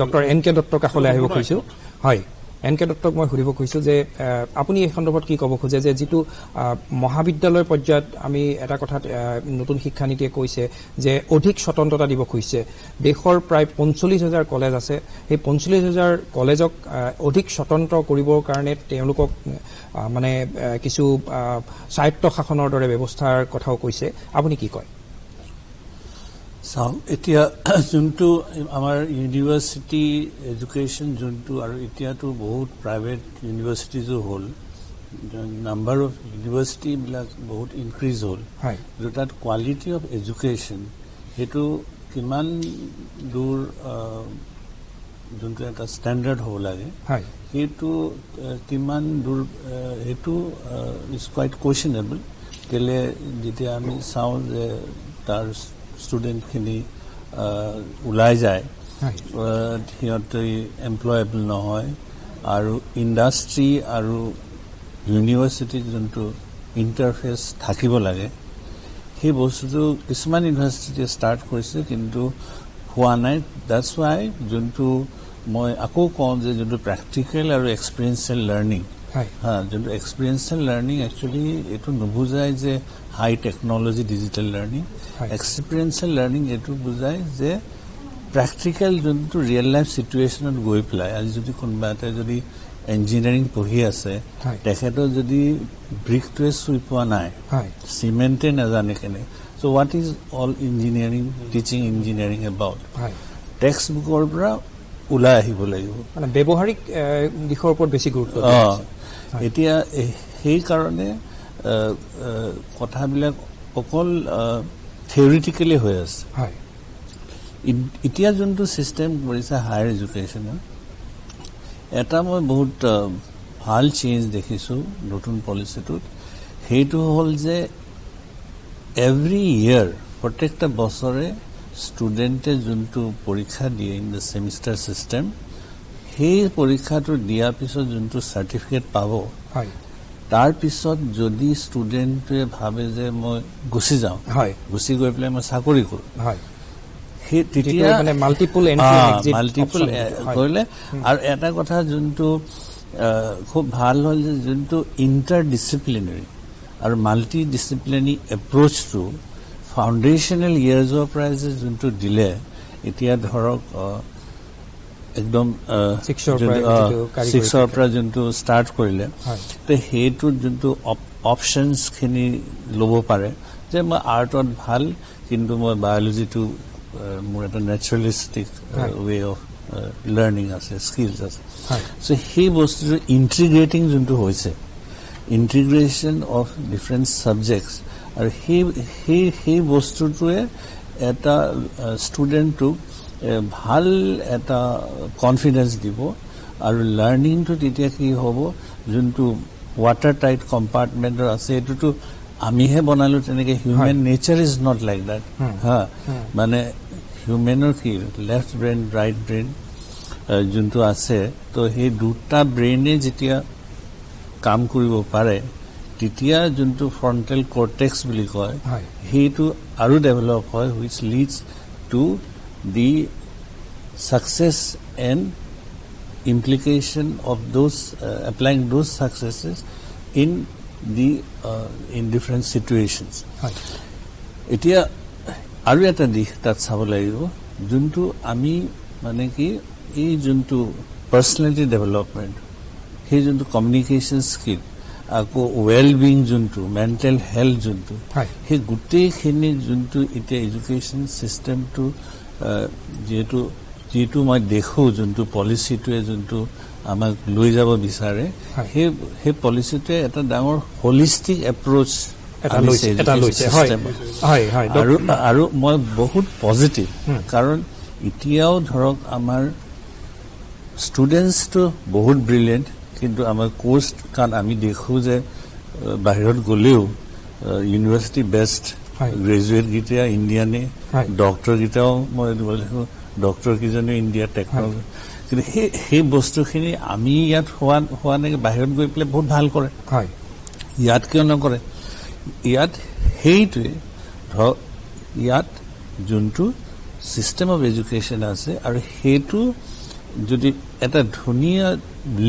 ডক্টৰ এন কে দত্তৰ কাষলৈ আহিব খুজিছো হয় এন কে দত্তক মই সুধিব খুজিছো যে আপুনি এই সন্দৰ্ভত কি ক'ব খোজে যে যেটো মহাবিদ্যালয় পৰ্যায়ত আমি এটা কথা নতুন শিক্ষা নীতিয়ে কৈছে যে অধিক স্বতন্ত্ৰতা দিব খুজিছে দেশৰ প্ৰায় 45,000 কলেজ আছে সেই 45,000 কলেজক অধিক স্বতন্ত্ৰ কৰিবৰ কাৰণে তেওঁলোকক মানে কিছু স্বায়ত্ত শাসনৰ দৰে ব্যৱস্থাৰ কথাও কৈছে আপুনি কি কয় চাও এতিয়া যোনটো আমাৰ ইউনিভাৰ্চিটি এডুকেশ্যন যোনটো আৰু এতিয়াতো বহুত প্ৰাইভেট ইউনিভাৰ্চিটিজো হ'ল নাম্বাৰ অফ ইউনিভাৰ্চিটি বিলাক বহুত ইনক্ৰিজ হ'ল তাত কোৱালিটি অফ এডুকেশ্যন সেইটো কিমান দূৰ যোনটো এটা ষ্টেণ্ডাৰ্ড হ'ব লাগে সেইটো কিমান দূৰ সেইটো ইজ কোৱাইট কুৱেশ্যনেবল কেলে যেতিয়া আমি চাওঁ যে তাৰ ষ্টুডেণ্টখিনি ওলাই যায় সিহঁতে এমপ্লয়েবল নহয় আৰু ইণ্ডাষ্ট্ৰী আৰু ইউনিভাৰ্চিটিৰ যোনটো ইণ্টাৰফেচ থাকিব লাগে সেই বস্তুটো কিছুমান ইউনিভাৰ্চিটিয়ে ষ্টাৰ্ট কৰিছে কিন্তু হোৱা নাই দ্যাটছ ৱাই যোনটো মই আকৌ কওঁ যে যোনটো প্ৰেক্টিকেল আৰু এক্সপিৰিয়েঞ্চিয়েল লাৰ্ণিং যোনটো এক্সপিৰিয়েঞ্চিয়েল লাৰ্ণিং একচুৱেলি এইটো নুবুজায় যে হাই টেকনলজি ডিজিটেল লাৰ্ণিং এক্সপিৰিয়েঞ্চিয়েল লাৰ্ণিং এইটো বুজায় যে প্ৰেক্টিকেল যোনটো ৰিয়েল লাইফ চিটুৱেশ্যনত গৈ পেলাই আজি যদি কোনোবা এটা যদি ইঞ্জিনিয়াৰিং পঢ়ি আছে তেখেতৰ যদি ব্ৰিকটোৱে চুই পোৱা নাই চিমেণ্টে নাজানে কেনে so' what is all engineering teaching engineering about text বুকৰ পৰা ওলাই আহিব লাগিব মানে ব্যৱহাৰিক দিশৰ ওপৰত বেছি গুৰুত্ব এতিয়া সেইকাৰণে কথাবিলাক অকল থিয়ৰিটিকেলি হৈ আছে এতিয়া যোনটো ছিষ্টেম কৰিছে হায়াৰ এডুকেশ্যনৰ এটা মই বহুত ভাল চেঞ্জ দেখিছোঁ নতুন পলিচিটোত সেইটো হ'ল যে এভৰি ইয়েৰ প্ৰত্যেকটা বছৰে ষ্টুডেণ্টে যোনটো পৰীক্ষা দিয়ে ইন দ্য ছেমিষ্টাৰ ছিষ্টেম সেই পৰীক্ষাটো দিয়াৰ পিছত যোনটো চাৰ্টিফিকেট পাব তাৰ পিছত যদি ষ্টুডেণ্টটোৱে ভাবে যে মই গুচি যাওঁ গুচি গৈ পেলাই মই চাকৰি কৰোঁ তেতিয়া মাল্টিপুল কৰিলে আৰু এটা কথা যোনটো খুব ভাল হ'ল যে যোনটো ইণ্টাৰ ডিচিপ্লিনাৰী আৰু মাল্টি ডিচিপ্লিনাৰী এপ্ৰ'চটো ফাউণ্ডেশ্যনেল ইয়েৰ্ছৰ পৰাই যে যোনটো দিলে এতিয়া ধৰক একদম ছিক্সৰ পৰা যোনটো ষ্টাৰ্ট কৰিলে তো সেইটোত যোনটো অপশ্যনছখিনি ল'ব পাৰে যে মই আৰ্টত ভাল কিন্তু মই বায়'লজিটো মোৰ এটা নেচাৰেলিষ্টিক ৱে অফ লাৰ্ণিং আছে স্কিলছ আছে চ' সেই বস্তুটো ইণ্টিগ্ৰেটিং যোনটো হৈছে ইণ্টিগ্ৰেশ্যন অফ ডিফাৰেণ্ট ছাবজেক্টছ আৰু সেই বস্তুটোৱে এটা ষ্টুডেণ্টটোক ভাল এটা কনফিডেন্স দিব আৰু লাৰ্ণিংটো তেতিয়া কি হ'ব যোনটো ৱাটাৰ টাইট কম্পাৰ্টমেণ্টৰ আছে এইটোতো আমিহে বনালো তেনেকে human nature is not like that মানে হিউমেনৰ কি লেফ্ট ব্ৰেইন ৰাইট ব্ৰেইন যোনটো আছে তো সেই দুটা ব্ৰেইনে যেতিয়া কাম কৰিব পাৰে তেতিয়া যোনটো ফ্ৰণ্টেল কৰ্টেক্স বুলি কয় সেইটো আৰু ডেভেলপ হয় which leads to the success and implication of those applying those successes in in different situations. এতিয়া আৰু এটা দিশ তাত চাব লাগিব যোনটো আমি মানে কি এই যোনটো পাৰ্চনেলিটি ডেভেলপমেণ্ট সেই যোনটো কমিউনিকেশ্যন স্কিল আকৌ ৱেল বিং যোনটো মেণ্টেল হেল্থ যোনটো সেই গোটেইখিনি যোনটো এতিয়া এডুকেশ্যন চিষ্টেমটো যিটো মই দেখোঁ যোনটো পলিচিটোৱে যোনটো আমাক লৈ যাব বিচাৰে সেই পলিচিটোৱে এটা ডাঙৰ হলিষ্টিক এপ্ৰ'চ আৰু মই বহুত পজিটিভ কাৰণ এতিয়াও ধৰক আমাৰ ষ্টুডেণ্টছটো বহুত ব্ৰিলিয়েণ্ট কিন্তু আমাৰ কোৰ্চ কাৰণ আমি দেখোঁ যে বাহিৰত গ'লেও ইউনিভাৰ্চিটি বেষ্ট গ্ৰেজুৱেটকেইটা ইণ্ডিয়ানে ডক্টৰকেইটাও মই দেখোঁ ডক্টৰকেইজনেও ইণ্ডিয়া টেকনলজি কিন্তু সেই বস্তুখিনি আমি ইয়াত হোৱা নাকি বাহিৰত গৈ পেলাই বহুত ভাল কৰে ইয়াত কিয় নকৰে ইয়াত সেইটোৱে ধৰক ইয়াত যোনটো ছিষ্টেম অফ এডুকেশ্যন আছে আৰু সেইটো যদি এটা ধুনীয়া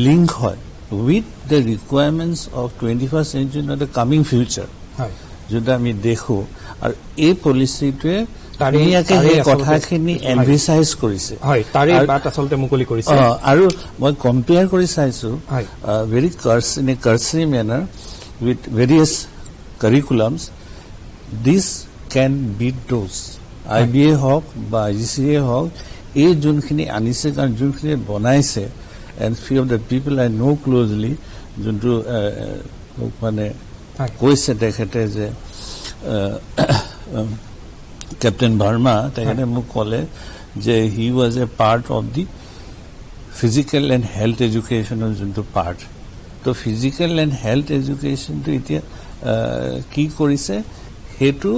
লিংক হয় with the requirements of 21st century the coming future যোনটো আমি দেখোঁ আৰু এই পলিচিটোৱে কথাখিনি এনভিচাইজ কৰিছে আৰু মই কম্পেয়াৰ কৰি চাইছো very cursory manner with various curriculums this can beat those IBA হওক বা IGCA হওক এই যোনখিনি আনিছে কাৰণ যোনখিনি বনাইছে and few of the people I no' closely যোনটো মানে কৈছে তেখেতে যে কেপ্টেইন ভাৰ্মা তেখেতে মোক ক'লে যে he was a part of the physical and health এডুকেশ্যনৰ যোনটো পাৰ্ট, তো ফিজিকেল এণ্ড হেল্থ এডুকেশ্যনটো এতিয়া কি কৰিছে সেইটো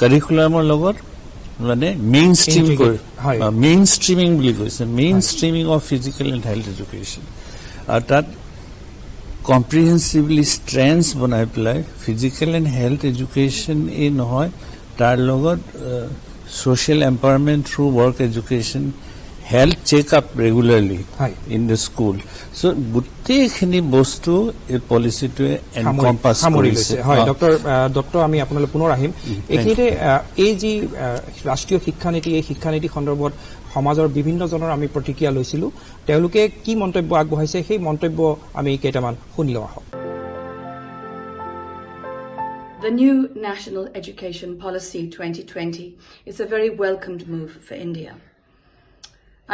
কাৰিকুলামৰ লগত মানে মেইন ষ্ট্ৰীমিং বুলি কৈছে, main streaming of physical and health education. আৰু তাত কম্প্ৰিহেনচিভলি ষ্ট্ৰেণ্ডছ বনাই পেলাই ফিজিকেল এণ্ড হেল্থ এডুকেশ্যন এই নহয়, তাৰ লগত social empowerment through work education, health check-up regularly in the school. So, গোটেইখিনি বস্তু এই পলিচিটোৱে এনকম্পাছ কৰিছে। হয় ডক্টৰ, আমি আপোনালৈ পুনৰ আহিম। এইখিনিতে এই যি ৰাষ্ট্ৰীয় শিক্ষানীতি, এই শিক্ষানীতি সন্দৰ্ভত সমাজৰ বিভিন্নজনৰ আমি প্ৰতিক্ৰিয়া লৈছিলোঁ। তেওঁলোকে কি মন্তব্য আগবঢ়াইছে সেই মন্তব্য আমি কেইটামান শুনি লওঁ আহক। The new National Education Policy 2020 is a very welcomed move for India.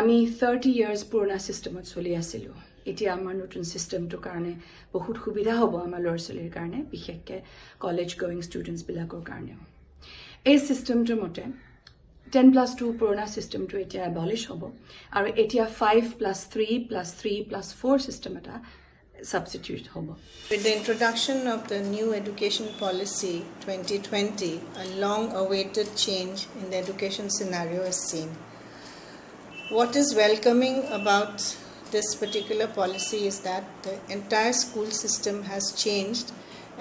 Ami 30 years purana system at choli asilu. Etia amar notun system to karone bahut subidha hobo amar lor solir karone, bishekke college going students bilakor karone. Ei system to mote 10+2 purana system to etia abolish hobo aru etia 5+3+3+4 system eta substitute hobo. With the introduction of the new education policy 2020, a long-awaited change in the education scenario is seen. What is welcoming about this particular policy is that the entire school system has changed,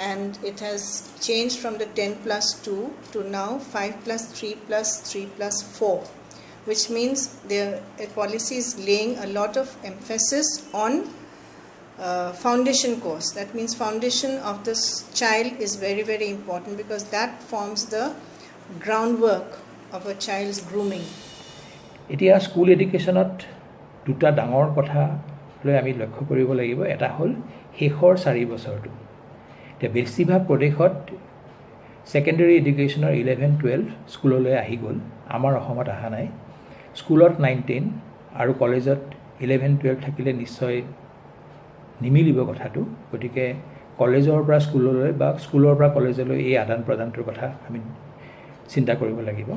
and it has changed from the 10+2 to now 5+3+3+4, which means the policy is laying a lot of emphasis on foundation course. That means foundation of this child is very, very important because that forms the groundwork of a child's grooming. এতিয়া school এডুকেশ্যনত দুটা ডাঙৰ কথা লৈ আমি লক্ষ্য কৰিব লাগিব। এটা হ'ল শেষৰ 4 বছৰটো। এতিয়া বেছিভাগ প্ৰদেশত ছেকেণ্ডেৰী এডুকেশ্যনৰ 11-12 স্কুললৈ আহি গ'ল, আমাৰ অসমত অহা নাই। স্কুলত 9-10 আৰু কলেজত 11-12 থাকিলে নিশ্চয় নিমিলিব কথাটো। গতিকে কলেজৰ পৰা স্কুললৈ বা স্কুলৰ পৰা কলেজলৈ এই আদান প্ৰদানটোৰ কথা আমি চিন্তা কৰিব লাগিব।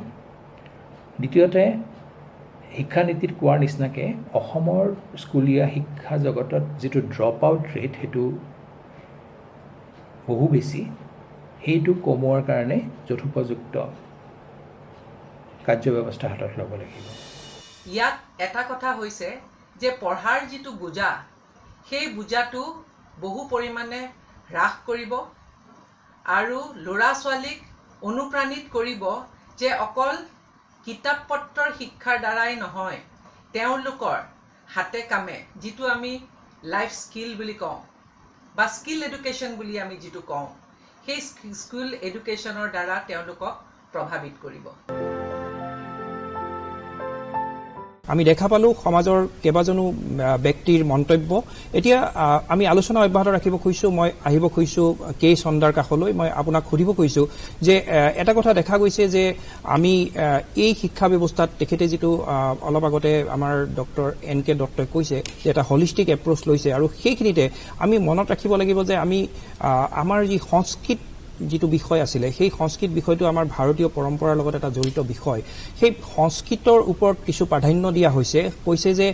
দ্বিতীয়তে শিক্ষানীতিত কোৱাৰ নিচিনাকৈ অসমৰ স্কুলীয়া শিক্ষা জগতত যিটো ড্ৰপ আউট ৰেট সেইটো বহু বেছি, সেইটো কমোৱাৰ কাৰণে যথোপযুক্ত কাৰ্যব্যৱস্থা হাতত ল'ব লাগিব। ইয়াত এটা কথা হৈছে যে পঢ়াৰ যিটো বোজা, সেই বোজাটো বহু পৰিমাণে হ্ৰাস কৰিব আৰু ল'ৰা ছোৱালীক অনুপ্ৰাণিত কৰিব যে অকল কিতাপ পত্ৰৰ শিক্ষাৰ দ্বাৰাই নহয়, তেওঁলোকৰ হাতে কামে যিটো আমি লাইফ স্কিল বুলি কওঁ বা স্কিল এডুকেশ্যন বুলি আমি যিটো কওঁ, সেই স্কিল এডুকেশ্যনৰ দ্বাৰা তেওঁলোকক প্ৰভাৱিত কৰিব। আমি দেখা পালোঁ সমাজৰ কেইবাজনো ব্যক্তিৰ মন্তব্য। এতিয়া আমি আলোচনা অব্যাহত ৰাখিব খুজিছোঁ। মই আহিব খুজিছোঁ কে চন্দাৰ কাষলৈ। মই আপোনাক সুধিব খুজিছোঁ যে এটা কথা দেখা গৈছে যে আমি এই শিক্ষা ব্যৱস্থাত তেখেতে যিটো অলপ আগতে আমাৰ ডক্টৰ NK দত্তই কৈছে যে এটা হলিষ্টিক এপ্ৰ'চ লৈছে, আৰু সেইখিনিতে আমি মনত ৰাখিব লাগিব যে আমি আমাৰ যি সংস্কৃত যিটো বিষয় আছিলে, সেই সংস্কৃত বিষয়টো আমাৰ ভাৰতীয় পৰম্পৰাৰ লগত এটা জড়িত বিষয়। সেই সংস্কৃতৰ ওপৰত কিছু প্ৰাধান্য দিয়া হৈছে, কৈছে যে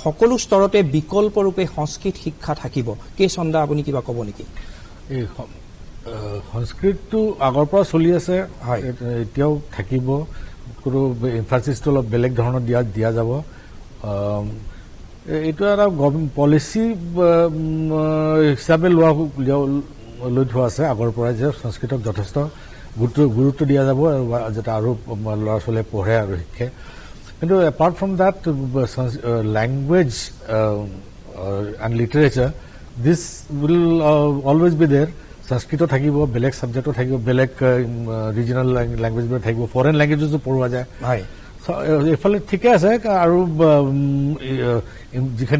সকলো স্তৰতে বিকল্পৰূপে সংস্কৃত শিক্ষা থাকিব। কে চন্দা, আপুনি কিবা ক'ব নেকি? এই সংস্কৃতটো আগৰ পৰা চলি আছে, এতিয়াও থাকিব। কোনো এমফাচিছটো অলপ বেলেগ ধৰণৰ দিয়া যাব। এইটো এটা পলিচি হিচাপে লৈ থোৱা আছে আগৰ পৰাই যে সংস্কৃতক যথেষ্ট গুৰুত্ব দিয়া যাব যাতে আৰু ল'ৰা ছোৱালীয়ে পঢ়ে আৰু শিকে। কিন্তু apart from that language and literature this will always be there. সংস্কৃত থাকিব, বেলেগ ছাবজেক্টো থাকিব, বেলেগ ৰিজনেল লেংগুৱেজবোৰ থাকিব, ফৰেইন লেংগুৱেজেছো পঢ়োৱা যায়। এইফালে ঠিকে আছে, আৰু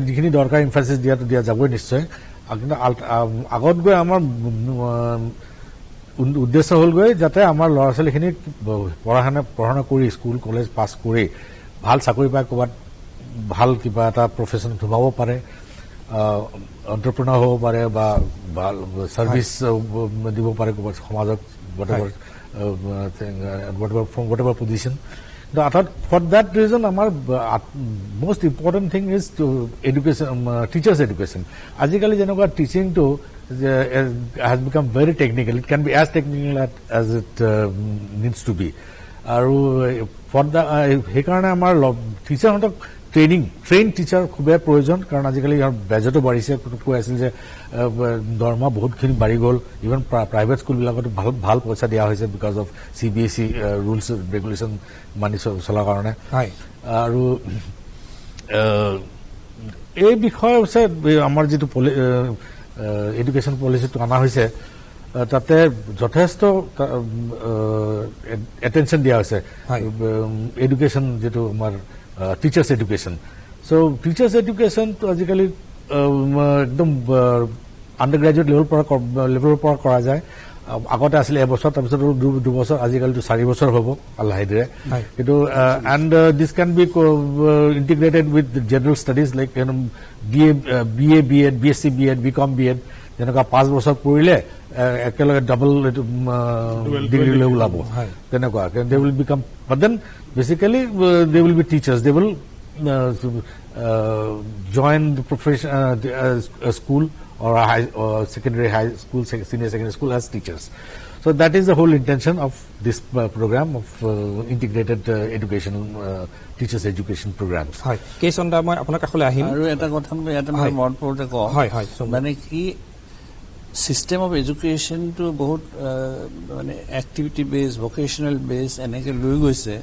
যিখিনি দৰকাৰ এমফাচিছ দিয়া যাবই নিশ্চয়। কিন্তু আগত গৈ আমাৰ উদ্দেশ্য হ'লগৈ যাতে আমাৰ ল'ৰা ছোৱালীখিনিক পঢ়া-শুনা কৰি স্কুল কলেজ পাছ কৰি ভাল চাকৰি পাই ক'ৰবাত ভাল কিবা এটা প্ৰফেশ্যনত সোমাব পাৰে, এণ্টাৰপ্ৰেনাৰ হ'ব পাৰে বা ভাল ছাৰ্ভিচ দিব পাৰে ক'ৰবাত সমাজক, what ever position. For that reason, our most important thing is to education, teachers' education. Ajikali jenokwa teaching to has become very technical. It can be as technical as it needs to be. Aru for the hekarne amar teacher hotok trained teacher khube proyojon karon ajikali yar budgeto barise koi asil je dorma bahut khini bari gol even private school bilagot bhal paisa dia hoise because of CBSE rules regulation mani sola karone aru ei bikhoy hoise amar jitu education পলিচিটো আনা হৈছে তাতে যথেষ্ট attention দিয়া হৈছে education যেটো আমাৰ teachers education চ' teachers এডুকেশ্যনটো আজিকালি একদম আণ্ডাৰ গ্ৰেজুৱেট লেভেলৰ পৰা কৰা যায় আগতে আছিলে এবছৰ তাৰপিছত 2 বছৰ আজিকালিতো 4 বছৰ হ'ব আল্লাহিৰে কিন্তু and this can be integrated with general studies like BA BEd BSc BEd BCom BEd যেনেকুৱা 5 বছৰ পঢ়িলে একেলগে ডাবল ডিগ্ৰী লৈ ওলাব তেনেকুৱা they will become but then basically they will be teachers they will join the profession school or secondary high school, senior secondary school as teachers. So that is the whole intention of this program of integrated education, teachers education programs. Hi. Case on the moi apna kakhole ahim. Aru eta kotha moi eta moi mon porte ko. Hi. Mane ki system of education to bahut mane activity based vocational based eneke loi goise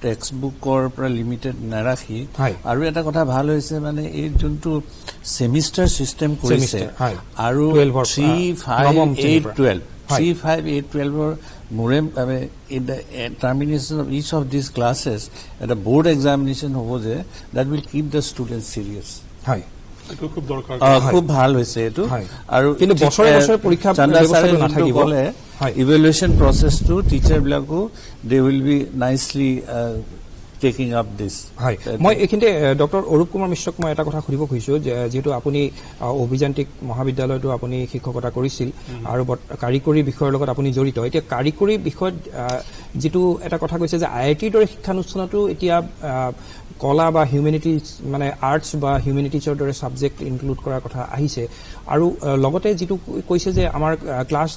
textbook or pra limited narakhi aru eta kotha bhal hoise mane ei juntu semester system korise aru 3 5 8 12 3 5 8 12 or more in the termination of each of these classes at a board examination hobo je that will keep the students serious খুব ভাল হৈছে এটো আৰু কিন্তু বছৰে বছৰে পৰীক্ষা ব্যৱস্থাটো নাথাকিব ইভালুৱেচন প্ৰসেসটো টিচাৰ বিলাকো দে will B nicely taking up this মই এখিনতে ডক্টৰ অৰূপ কুমাৰ মিশ্ৰক মই এটা কথা সুধিব খুজিছো যেহেতু আপুনি অভিযান্ত্ৰিক মহাবিদ্যালয়টো আপুনি শিক্ষকতা কৰিছিল আৰু কাৰিকৰী বিষয়ৰ লগত আপুনি জড়িত এতিয়া কাৰিকৰী বিষয়ত যেটো এটা কথা কৈছে যে আইআইটিৰ দৰে শিক্ষানুষ্ঠানটো এতিয়া কলা বা হিউমেনিটিজ মানে আৰ্টছ বা হিউমেনিটিজৰ দৰে সাবজেক্ট ইনক্লুড কৰাৰ কথা আহিছে আৰু লগতে যেটো কৈছে যে আমাৰ ক্লাছ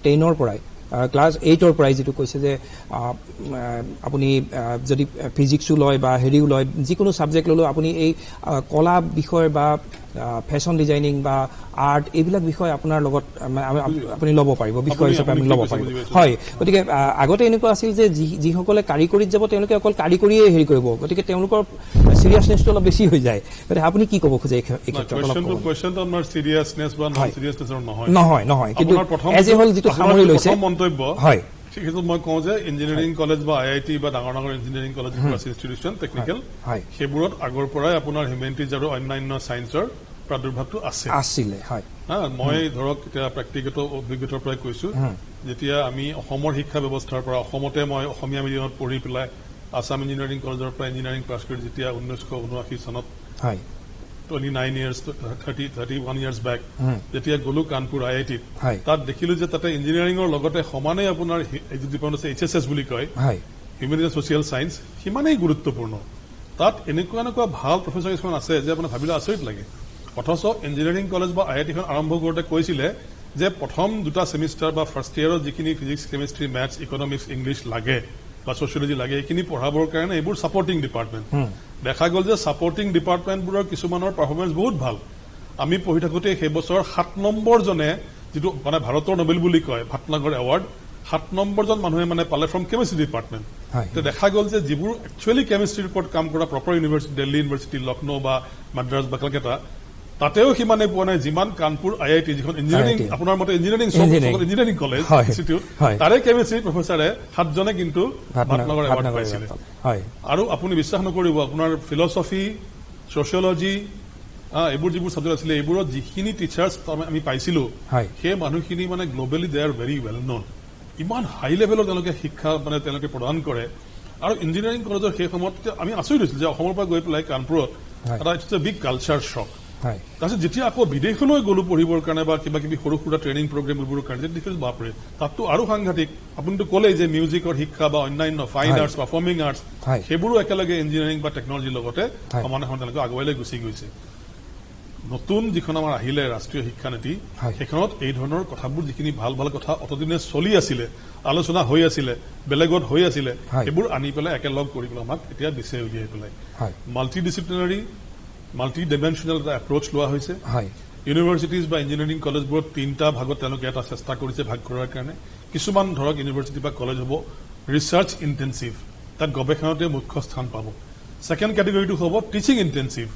10 ৰ পৰাই ক্লাছ 8 ৰ পৰাই যেটো কৈছে যে আপুনি যদি ফিজিক্সও লয় বা হেৰিও লয় যিকোনো সাবজেক্ট ললো আপুনি এই কলা বিষয় বা ফ্যাশন ডিজাইনিং বা আৰ্ট এইবিলাক বিষয় আপোনাৰ লগত আপুনি ল'ব পাৰিব বিষয় হিচাপে আপুনি ল'ব পাৰিব হয় গতিকে আগতে এনেকুৱা আছিল যে যিসকলে কাৰিকৰীত যাব তেওঁলোকে অকল কাৰিকৰীয়ে হেৰি কৰিব গতিকে তেওঁলোকৰ সিৰিয়াসনেছটো অলপ বেছি হৈ যায় গতিকে আপুনি কি ক'ব খোজে এই ক্ষেত্ৰত অলপ কোৱেশ্চনটো আমাৰ সিৰিয়াসনেছ বা নন সিৰিয়াসনেছৰ নহয় কিন্তু এজ এ হোল যেটো সামৰি লৈছে মন্তব্য হয় সেইটো মই কওঁ যে ইঞ্জিনিয়াৰিং কলেজ বা আইআইটি বা ডাঙৰ ইঞ্জিনিয়াৰিং কলেজ ইনষ্টিটিউচন টেকনিকেল সেইবোৰত আগৰ পৰাই আপোনাৰ হিউমেনিটিজ আৰু অন্যান্য সায়েন্সৰ প্ৰাদুৰ্ভাৱটো আছিলে হয় মই ধৰক এতিয়া ব্যক্তিগত অভিজ্ঞতাৰ পৰাই কৈছো যেতিয়া আমি অসমৰ শিক্ষা ব্যৱস্থাৰ পৰা অসমতে মই অসমীয়া মিডিয়ামত পঢ়ি পেলাই আসাম ইঞ্জিনিয়াৰিং কলেজৰ পৰা ইঞ্জিনিয়াৰিং পাছ কৰি যেতিয়া 1979 চনত 29 years 31 years back যেতিয়া গলো কানপুৰ আইআইটি তাত দেখিলো যে তাতে ইঞ্জিনিয়াৰিংৰ লগতে সমানে আপোনাৰ এই ডিপাৰ্টমেণ্ট আছে এইচএছএছ বুলি কয় হিউমেনিটিজ সোশিয়েল সায়েন্স সিমানেই গুৰুত্বপূৰ্ণ তাত এনেকুৱা ভাল প্ৰফেছৰ কিছুমান আছে যে আপোনাৰ ভাবিলে আচৰিত লাগে অথচ ইঞ্জিনিয়াৰিং কলেজ বা আইআইটিখন আৰম্ভ কৰোঁতে কৈছিলে যে প্ৰথম দুটা সেমিষ্টাৰ বা ফাৰ্ষ্ট ইয়াৰত যিখিনি physics chemistry maths economics English লাগে বা সোশিয়োলজি লাগে এইখিনি পঢ়াবৰ কাৰণে এইবোৰ সাপোৰ্টিং ডিপাৰ্টমেণ্ট দেখা গ'ল যে সাপোৰ্টিং ডিপাৰ্টমেণ্টবোৰৰ কিছুমানৰ পাৰফৰ্মেন্স বহুত ভাল আমি পঢ়ি থাকোঁতে সেই বছৰ 7 নম্বৰ জনে যেটো মানে ভাৰতৰ নোবেল বুলি কয় ভাটনাগৰ এৱাৰ্ড 7 নম্বৰ জন মানুহে মানে পালে ফ্ৰম কেমিষ্ট্ৰি ডিপাৰ্টমেণ্ট তো দেখা গ'ল যে যিবোৰ একচুৱেলি কেমিষ্ট্ৰিৰ ওপৰত কাম কৰা proper university Delhi university Lucknow বা মাদ্ৰাজ বা কলকাতা তাতেও সিমানে পোৱা নাই যিমান কানপুৰ আইআইটি যিখন ইঞ্জিনিয়াৰিং আপোনাৰ মতে ইঞ্জিনিয়াৰিং কলেজ ইনষ্টিটিউট তাৰে কেমিষ্ট্ৰি প্ৰফেছৰে 7 জনে কিন্তু ভাটনাগৰ এৱাৰ্ড পাইছিল আৰু আপুনি বিশ্বাস নকৰিব আপোনাৰ ফিলচফি সোশিয়োলজি এইবোৰ যিবোৰ সাবজেক্ট আছিলে এইবোৰত যিখিনি টিচাৰ্ছ আমি পাইছিলো সেই মানুহখিনি মানে গ্লোবেলি দে আৰ ভেৰি ৱেল নন ইমান হাই লেভেলৰ তেওঁলোকে শিক্ষা মানে তেওঁলোকে প্ৰদান কৰে আৰু ইঞ্জিনিয়াৰিং কলেজৰ সেই সময়ত আমি আচৰিত হৈছিল যে অসমৰ পৰা গৈ পেলাই কানপুৰত এটা it's a big culture shock তাৰপিছত যেতিয়া আকৌ বিদেশলৈ গ'লো পঢ়িবৰ কাৰণে বা কিবা কিবি সৰু সুৰা ট্ৰেইনিং প্ৰগ্ৰেম এইবোৰৰ কাৰণে দেখিছোঁ বাপৰে তাততো আৰু সাংঘাতিক আপুনিতো ক'লেই যে মিউজিকৰ শিক্ষা বা অন্যান্য ফাইন আৰ্টছ পাৰফৰ্মিং আৰ্টছ সেইবোৰো একেলগে ইঞ্জিনিয়াৰিং বা টেকনলজিৰ লগতে সমানে সমানে তেওঁলোকে আগুৱাই লৈ গুচি গৈছে নতুন যিখন আমাৰ আহিলে ৰাষ্ট্ৰীয় শিক্ষানীতি সেইখনত এই ধৰণৰ কথাবোৰ যিখিনি ভাল ভাল কথা অতদিনে চলি আছিলে আলোচনা হৈ আছিলে বেলেগত হৈ আছিলে সেইবোৰ আনি পেলাই একেলগ কৰি পেলাই আমাক এতিয়া দিছে উলিয়াই পেলাই মাল্টি ডিচিপ্লিনাৰী মাল্টি ডাইমেনশ্যনেল এটা এপ্ৰ'চ লোৱা হৈছে ইউনিভাৰ্চিটিজ বা ইঞ্জিনিয়াৰিং কলেজবোৰত 3টা ভাগত তেওঁলোকে এটা চেষ্টা কৰিছে ভাগ কৰাৰ কাৰণে কিছুমান ধৰক ইউনিভাৰ্চিটি বা কলেজ হ'ব ৰিচাৰ্চ ইণ্টেনচিভ তাত গৱেষণাতে মুখ্য স্থান পাব ছেকেণ্ড কেটেগৰীটো হ'ব টিচিং ইণ্টেনচিভ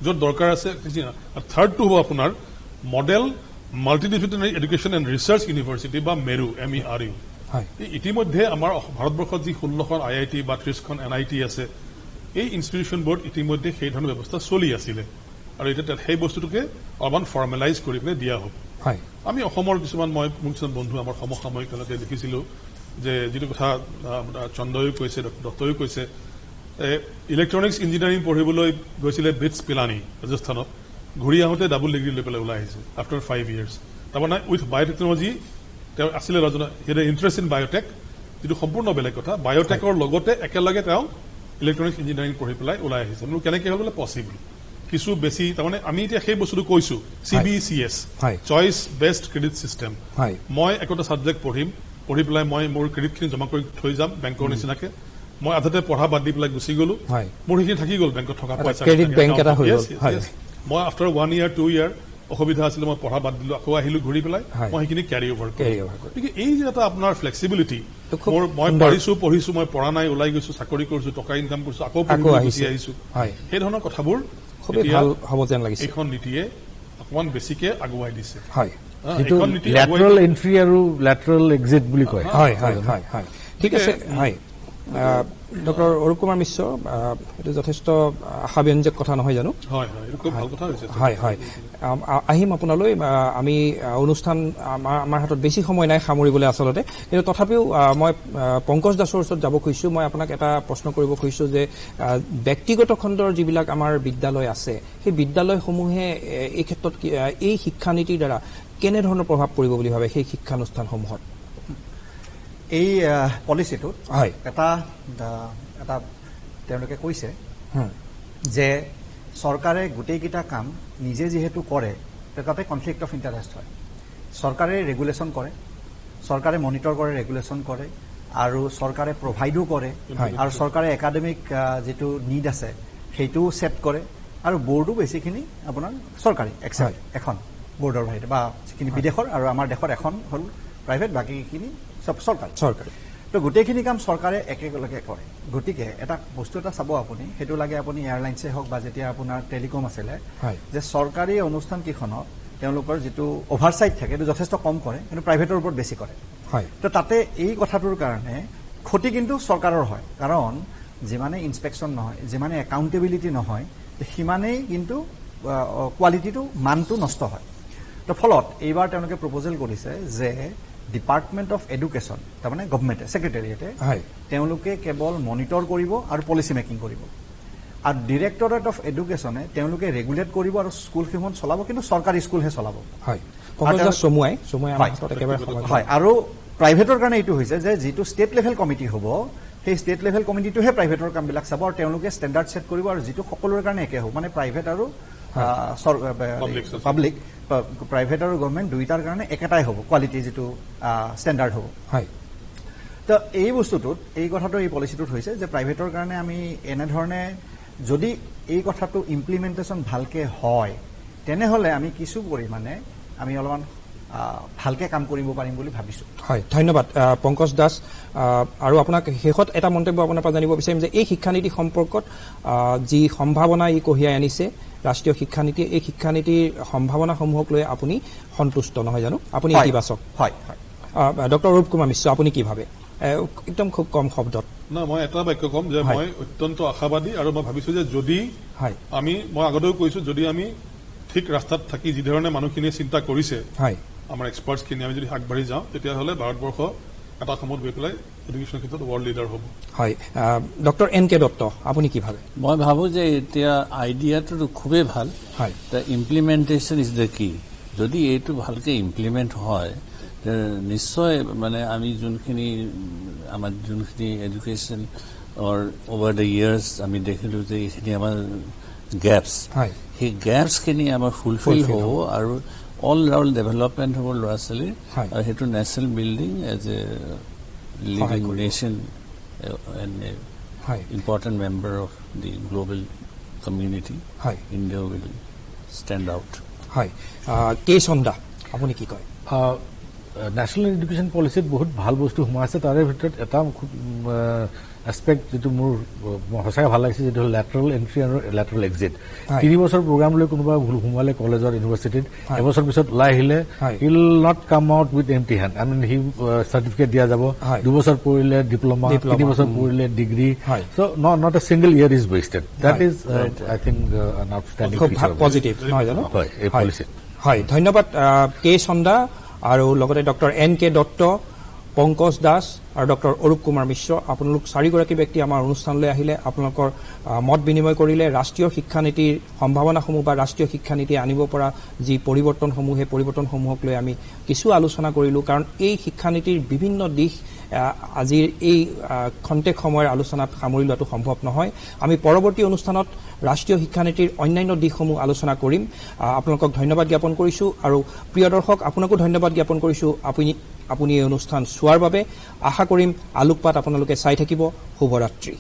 য'ত দৰকাৰ আছে থাৰ্ডটো হ'ব আপোনাৰ model multidisciplinary education and research university বা মেৰু MERU ইতিমধ্যে আমাৰ ভাৰতবৰ্ষত যি 16খন IIT বা 30খন NIT আছে এই ইনষ্টিটিউশ্যনবোৰত ইতিমধ্যে সেই ধৰণৰ ব্যৱস্থা চলি আছিলে আৰু এতিয়া সেই বস্তুটোকে অলপমান ফৰ্মেলাইজ কৰি পেলাই দিয়া হ'ব আমি অসমৰ কিছুমান মোৰ কিছুমান বন্ধু আমাৰ সমসাময়িক তেওঁলোকে দেখিছিলোঁ যে যিটো কথা চন্দ্ৰয়ো কৈছে দত্তয়ো কৈছে ইলেক্ট্ৰনিক্স ইঞ্জিনিয়াৰিং পঢ়িবলৈ গৈছিলে বিটছ পিলানী ৰাজস্থানত ঘূৰি আহোঁতে ডাবল ডিগ্ৰী লৈ পেলাই ওলাই আহিছে আফটাৰ 5 years তাৰমানে উইথ বায়'টেকনলজি তেওঁ আছিলে ইণ্টাৰেষ্ট ইন বায়'টেক যিটো সম্পূৰ্ণ বেলেগ কথা বায়'টেকৰ লগতে একেলগে তেওঁ ইলেক্ট্ৰনিক্স ইঞ্জিনিয়াৰিং পঢ়ি পেলাই ওলাই আহিছে মোৰ কেনেকৈ হ'ল বোলে পচিবল কিছু বেছি তাৰমানে আমি এতিয়া সেই বস্তুটো কৈছোঁ CBCS choice best credit system মই একোটা ছাবজেক্ট পঢ়ি পেলাই মই মোৰ ক্ৰেডিটখিনি জমা কৰি থৈ যাম বেংকৰ নিচিনাকে মই আধাতে পঢ়া বাদ দি পেলাই গুচি গ'লো মোৰ সেইখিনি থাকি গ'ল বেংকত থকা পইচা মই আফটাৰ 1 year 2 year অসুবিধা আছিলে মই পঢ়া বাদ দিলোঁ আকৌ আহিলোঁ ঘূৰি পেলাই মই সেইখিনি কেৰি অভাৰ কৰিলোঁ গতিকে এই যে এটা আপোনাৰ ফ্লেক্সিবিলিটি মই পাৰিছোঁ পঢ়িছোঁ মই পঢ়া নাই ওলাই গৈছোঁ চাকৰি কৰিছোঁ টকা ইনকাম কৰিছোঁ আকৌ গুচি আহিছোঁ সেই ধৰণৰ কথাবোৰ খুবেই ভাল হ'ব যেন লাগিছে এইখন নীতিয়ে অকণমান বেছিকে আগুৱাই দিছে লেটাৰেল এন্ট্ৰি আৰু লেটাৰেল এক্সিট বুলি কয় ঠিক আছে ডক্টৰ অৰূপ কুমাৰ মিশ্ৰ এইটো যথেষ্ট আশাব্যঞ্জক কথা নহয় জানো হয় হয় আহিম আপোনালৈ আমি অনুষ্ঠান আমাৰ হাতত বেছি সময় নাই সামৰিবলৈ আচলতে কিন্তু তথাপিও মই পংকজ দাসৰ ওচৰত যাব খুজিছোঁ মই আপোনাক এটা প্ৰশ্ন কৰিব খুজিছোঁ যে ব্যক্তিগত খণ্ডৰ যিবিলাক আমাৰ বিদ্যালয় আছে সেই বিদ্যালয়সমূহে এই ক্ষেত্ৰত এই শিক্ষানীতিৰ দ্বাৰা কেনেধৰণৰ প্ৰভাৱ পৰিব বুলি ভাবে সেই শিক্ষানুষ্ঠানসমূহত এই পলিচিটোত এটা তেওঁলোকে কৈছে যে চৰকাৰে গোটেইকেইটা কাম নিজে যিহেতু কৰে তাতে কনফ্লিক্ট অফ ইণ্টাৰেষ্ট হয় চৰকাৰে ৰেগুলেশ্যন কৰে চৰকাৰে মনিটৰ কৰে ৰেগুলেশ্যন কৰে আৰু চৰকাৰে প্ৰভাইডো কৰে আৰু চৰকাৰে একাডেমিক যিটো নিড আছে সেইটোও ছেট কৰে আৰু বোৰ্ডো বেছিখিনি আপোনাৰ চৰকাৰী এক্সেপ্ট এখন বোৰ্ডৰ বাহিৰে বা যিখিনি বিদেশৰ আৰু আমাৰ দেশৰ এখন হ'ল প্ৰাইভেট বাকীখিনি চব চৰকাৰী তো গোটেইখিনি কাম চৰকাৰে একেলগে কৰে গতিকে এটা বস্তু এটা চাব আপুনি সেইটো লাগে আপুনি এয়াৰলাইনছে হওক বা যেতিয়া আপোনাৰ টেলিকম আছিলে যে চৰকাৰী অনুষ্ঠানকেইখনত তেওঁলোকৰ যিটো অভাৰচাইট থাকে সেইটো যথেষ্ট কম কৰে কিন্তু প্ৰাইভেটৰ ওপৰত বেছি কৰে তো তাতে এই কথাটোৰ কাৰণে ক্ষতি কিন্তু চৰকাৰৰ হয় কাৰণ যিমানে ইনস্পেকশ্যন নহয় যিমানে একাউণ্টেবিলিটি নহয় সিমানেই কিন্তু কোৱালিটিটো মানটো নষ্ট হয় তো ফলত এইবাৰ তেওঁলোকে প্ৰপ'জেল কৰিছে যে ডিপাৰ্টমেণ্ট অফ এডুকেশ্যন তাৰমানে গভৰ্ণমেণ্টে ছেক্ৰেটেৰিয়েটে তেওঁলোকে কেৱল মনিটৰ কৰিব আৰু পলিচি মেকিং কৰিব আৰু ডিৰেক্টৰেট অফ এডুকেশ্যনে তেওঁলোকে ৰেগুলেট কৰিব আৰু স্কুলকেইখন চলাব কিন্তু চৰকাৰী স্কুলহে চলাব হয় আৰু প্ৰাইভেটৰ কাৰণে এইটো হৈছে যে যিটো ষ্টেট লেভেল কমিটি হ'ব সেই ষ্টেট লেভেল কমিটিটোহে প্ৰাইভেটৰ কামবিলাক চাব আৰু তেওঁলোকে ষ্টেণ্ডাৰ্ড ছেট কৰিব আৰু যিটো সকলোৰে কাৰণে একে হ'ব মানে প্ৰাইভেট আৰু পাব্লিক প্ৰাইভেট আৰু গভৰ্ণমেণ্ট দুইটাৰ কাৰণে একেটাই হ'ব কোৱালিটি যিটো ষ্টেণ্ডাৰ্ড হ'ব তো এই বস্তুটোত এই কথাটো এই পলিচিটোত হৈছে যে প্ৰাইভেটৰ কাৰণে আমি এনেধৰণে যদি এই কথাটো ইমপ্লিমেণ্টেশ্যন ভালকৈ হয় তেনেহ'লে আমি কিছু পৰিমাণে আমি অলপমান ভালকৈ কাম কৰিব পাৰিম বুলি ভাবিছোঁ হয় ধন্যবাদ পংকজ দাস আৰু আপোনাক শেষত এটা মন্তব্য আপোনাৰ পৰা জানিব বিচাৰিম যে এই শিক্ষানীতি সম্পৰ্কত যি সম্ভাৱনা ই কঢ়িয়াই আনিছে ৰাষ্ট্ৰীয় শিক্ষানীতি এই শিক্ষানীতিৰ সম্ভাৱনাসমূহক লৈ আপুনি সন্তুষ্ট নহয় জানো আপুনি ইতিবাচক হয় ডক্টৰ অৰূপ কুমাৰ মিশ্ৰ আপুনি কি ভাবে একদম খুব কম শব্দত না মই এটা বাক্য কম যে মই অত্যন্ত আশাবাদী আৰু মই ভাবিছোঁ যে যদি মই আগতেও কৈছোঁ যদি আমি ঠিক ৰাস্তাত থাকি যিধৰণে মানুহখিনিয়ে চিন্তা কৰিছে আমাৰ এক্সপাৰ্টছখিনি আমি যদি আগবাঢ়ি যাওঁ তেতিয়াহ'লে ভাৰতবৰ্ষ এটা সময়ত গৈ পেলাই এডুকেশ্যন ক্ষেত্ৰত ৱৰ্ল্ড লিডাৰ হ'ব। হয়, ডক্টৰ NK দত্ত আপুনি কি ভাবে? মই ভাবোঁ যে এতিয়া আইডিয়াটো খুবেই ভাল, হয়, দ্য ইমপ্লিমেণ্টেশ্যন ইজ দ্য কি। যদি এইটো ভালকৈ ইমপ্লিমেণ্ট হয় নিশ্চয় মানে আমি যোনখিনি আমাৰ যোনখিনি এডুকেশ্যন অভাৰ দ্য ইয়াৰ্ছ আমি দেখিলোঁ যে এইখিনি আমাৰ গেপছ, সেই গেপছখিনি আমাৰ ফুলফিল হ'ব আৰু অল ৰাউণ্ড ডেভেলপমেণ্ট হ'ব ল'ৰা ছোৱালীৰ, আৰু সেইটো national building as a living nation and important member of the global community, India will stand out. হয়, কে চন্দা আপুনি কি কয়? নেশ্যনেল এডুকেশ্যন পলিচিত বহুত ভাল বস্তু সোমাই আছে। তাৰে ভিতৰত এটা খুব এছপেক্ট যিটো মোৰ সঁচাকৈ ভাল লাগিছে, যিটো হ'ল লেটাৰেল এণ্ট্ৰি আৰু লেটাৰেল এক্সিট। 3 বছৰ প্ৰগ্ৰাম লৈ কোনোবা সোমালে কলেজত ইউনিভাৰ্চিটিত, এবছৰ পিছত ওলাই আহিলে he'll not come out with empty hand. I mean see certificate দিয়া যাব, 2 বছৰ পঢ়িলে ডিপ্ল'মা, 3 বছৰ পঢ়িলে degree, so' not a single year is wasted. That is I think an outstanding positive নহয় জানো? হয়, এই পলিচিত। হয়, ধন্যবাদ কে চন্দা আৰু লগতে ডক্টৰ NK দত্ত, পংকজ দাস আৰু ডক্টৰ অৰূপ কুমাৰ মিশ্ৰ, আপোনালোক 4গৰাকী ব্যক্তি আমাৰ অনুষ্ঠানলৈ আহিলে, আপোনালোকৰ মত বিনিময় কৰিলে। ৰাষ্ট্ৰীয় শিক্ষানীতিৰ সম্ভাৱনাসমূহ বা ৰাষ্ট্ৰীয় শিক্ষানীতি আনিব পৰা যি পৰিৱৰ্তনসমূহ, সেই পৰিৱৰ্তনসমূহক লৈ আমি কিছু আলোচনা কৰিলোঁ। কাৰণ এই শিক্ষানীতিৰ বিভিন্ন দিশ আজিৰ এই খন্তেক সময়ৰ আলোচনাত সামৰি লোৱাটো সম্ভৱ নহয়। আমি পৰৱৰ্তী অনুষ্ঠানত ৰাষ্ট্ৰীয় শিক্ষানীতিৰ অন্যান্য দিশসমূহ আলোচনা কৰিম। আপোনালোকক ধন্যবাদ জ্ঞাপন কৰিছোঁ আৰু প্ৰিয় দৰ্শক আপোনাকো ধন্যবাদ জ্ঞাপন কৰিছোঁ আপুনি এই অনুষ্ঠান চোৱাৰ বাবে। আশা কৰিম আলোকপাত আপোনালোকে চাই থাকিব। শুভৰাত্ৰি।